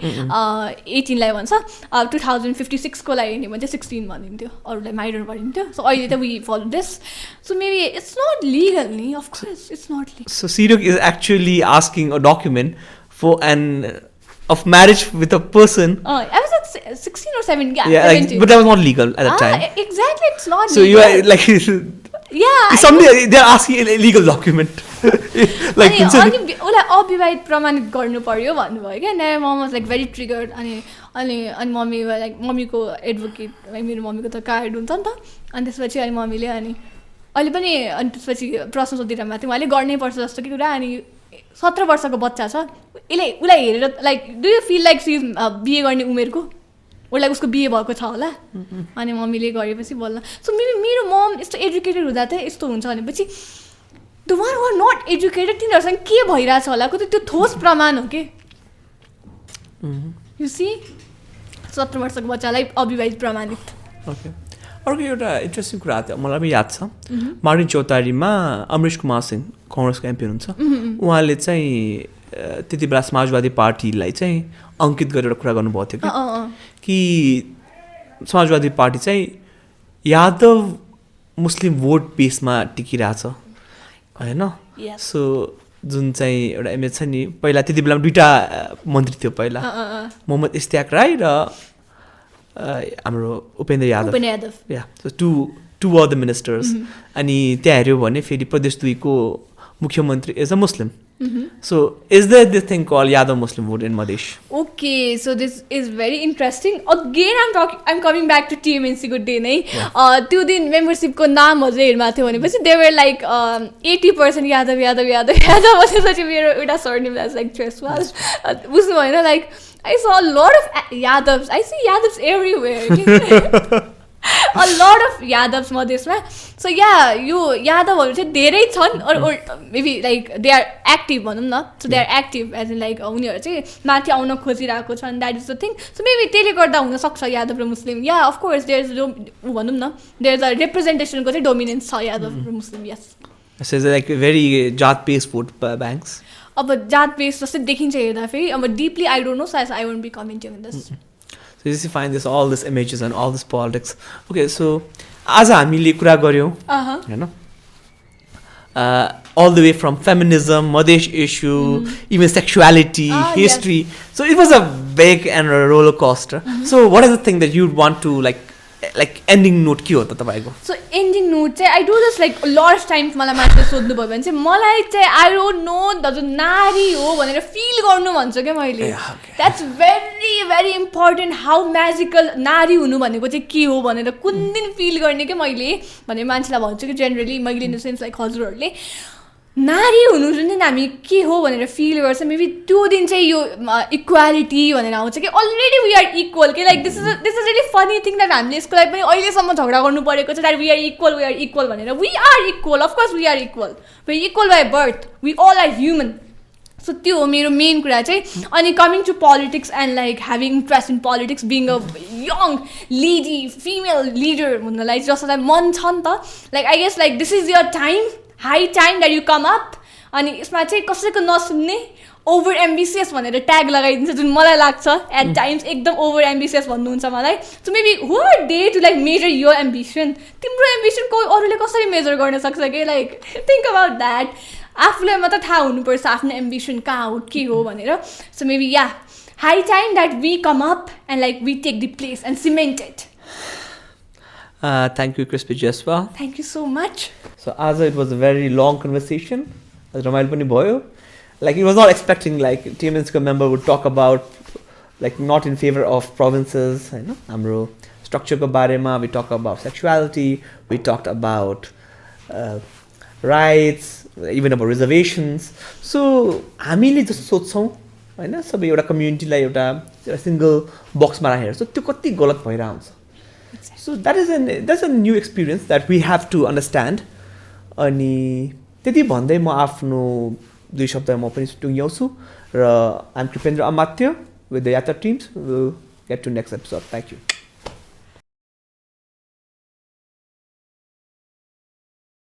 18लाई भन्छ 2056को लागि हेर्ने भने चाहिँ 16 भनिन्थ्यो अरूलाई माइनर भनिन्थ्यो सो अहिले त we follow this so maybe it's not legal नि of course it's not legal So Siruk is actually asking a document for of marriage with a person. I was at 16 or 17, yeah, Yeah, 17. but that was not legal at that time. Exactly, it's not So legal. you are like Yeah. somebody they're asking a legal document. Like अनि उसलाई अविवाहित प्रमाणित गर्नु पर्यो भन्नुभयो क्या न्याय मम was like very triggered अनि मम्मी लाइक मम्मीको एडभोकेट मेरो मम्मीको त कार्ड हुन्छ नि त अनि त्यसपछि अनि मम्मीले अनि अहिले पनि अनि त्यसपछि प्रश्न सोधिरहनु थियो उहाँले गर्नै पर्छ जस्तो कि कुरा अनि 17 वर्षको बच्चा छ उसलाई हेरेर like do you feel like see BA गर्ने उमेरको उसलाई उसको बिए भएको छ होला अनि मम्मीले गरेपछि बोल्न सो मेरो मम यस्तो एजुकेटेड हुँदा चाहिँ यस्तो हुन्छ भनेपछि the one who are not educated तिनीहरूसँग के भइरहेछ होला को त्यो ठोस प्रमाण हो कि यु सी 17 वर्षको बच्चालाई अविवाहित प्रमाणित ओके अर्को एउटा इन्ट्रेस्टिङ कुरा थियो मलाई पनि याद छ मार्टिन चौतारीमा अमरेश कुमार सिंह कङ्ग्रेसको एमपी हुनुहुन्छ उहाँले चाहिँ त्यति बेला समाजवादी पार्टीलाई चाहिँ अङ्कित गरेर कुरा गर्नुभएको थियो कि समाजवादी पार्टी चाहिँ यादव मुस्लिम भोट बेसमा टिकिरहेछ होइन सो जुन चाहिँ एउटा इमेज छ नि पहिला त्यति बेला 2टा मन्त्री थियो पहिला मोहम्मद इस्तियाक राई र हाम्रो उपेन्द्र यादव या so two or the ministers अनि त्यहाँ हेऱ्यो भने फेरि प्रदेश 2 को मुख्यमन्त्री is a Muslim So is there this thing called Yadav Muslim vote in Madesh? Okay, so this is very interesting. Again, I'm coming back to TMNC को day नै त्यो दिन membership को नामहरु हेर्मा थियो भनेपछि they were like 80% Yadav भनेपछि मेरो एउटा surname was like Jaiswal बुझ्नु भएन like I saw a lot of Yadavs. I see Yadavs everywhere. A lot of Yadavs मधेसमा सो या यो यादवहरू चाहिँ धेरै छन् or maybe like they are active भनौँ न so they are active as in like उनीहरू चाहिँ माथि आउन खोजिरहेको छन् that is the thing so maybe त्यसले गर्दा हुनसक्छ यादव र मुस्लिम या of course there is भनौँ न there is a representation को चाहिँ dominance छ यादव र मुस्लिम yes so it's like very जात based vote banks अब जात बेस्ड जस्तै देखिन्छ हेर्दा फेरि अब deeply I don't know so I won't be commenting on this So you find all these images and all this politics. Okay, so आज हामीले कुरा गर्यौँ हैन all the way from feminism, Madesh issue, even sexuality, history. Yes. So it was a big and a roller coaster. So what is the thing that you'd want to like ending note के हो त तपाईको? So ending note चाहिँ I do this like a lot of times मलाई मान्छेले सोध्नु भयो भने चाहिँ मलाई चाहिँ I don't know दाजु नारी हो भनेर फिल गर्नु भन्छ क्या मैले That's very very important how magical नारी हुनु भनेको चाहिँ के हो भनेर कुन दिन फिल गर्ने क्या मैले भने मान्छेलाई भन्छु कि जेनरली मैले इन द सेन्स लाइक हजुरहरूले नारी हुनु जुन दिन हामी के हो भनेर फिल गर्छ मेबी त्यो दिन चाहिँ यो इक्वालिटी भनेर आउँछ कि अलरेडी वी आर इक्वल कि like this is really funny thing that हामीले यसको लागि पनि अहिलेसम्म झगडा गर्नु परेको छ द्याट वी आर इक्वल भनेर we are equal of course we are equal by birth we all are human so त्यो हो मेरो मेन कुरा चाहिँ अनि coming to politics and like having interest in politics being a young lady female leader हुनलाई जसलाई मन छ नि त like I guess like this is your time high time that you come up अनि यसमा चाहिँ कसैको नसुन्ने ओभर एम्बिसियस भनेर ट्याग लगाइदिन्छ जुन मलाई लाग्छ एट टाइम्स एकदम ओभर एम्बिसियस भन्नुहुन्छ मलाई so maybe who are they to like measure यो एम्बिसन तिम्रो एम्बिसन कोही अरूले कसरी मेजर गर्न सक्छ कि लाइक थिङ्क अबाउट द्याट आफूलाई मात्र थाहा हुनुपर्छ आफ्नो एम्बिसन कहाँ हो के हो भनेर so maybe yeah high time that we come up and like we take the place and cement it Thank you, Krispi Jaiswal. Thank you so much. So, as it was a very long conversation, as Raman pani bhayo, like it was not expecting like TMNC member would talk about like not in favor of provinces, you know, hamro structure ko bare ma we talk about sexuality, we talked about rights, even about reservations. So, हामीले जस्तो सोच्छौँ हैन सबै एउटा कम्युनिटीलाई एउटा single बक्समा राखेर so त्यो कति गलत भइरा हुन्छ So that's a new experience that we have to understand. अनि त्यति भन्दै म आफ्नो 2 शब्द म पनि टुङ्ग्याउँछु र I'm कृपेन्द्र Amatya with the Yatra teams. We'll get to next episode. Thank you.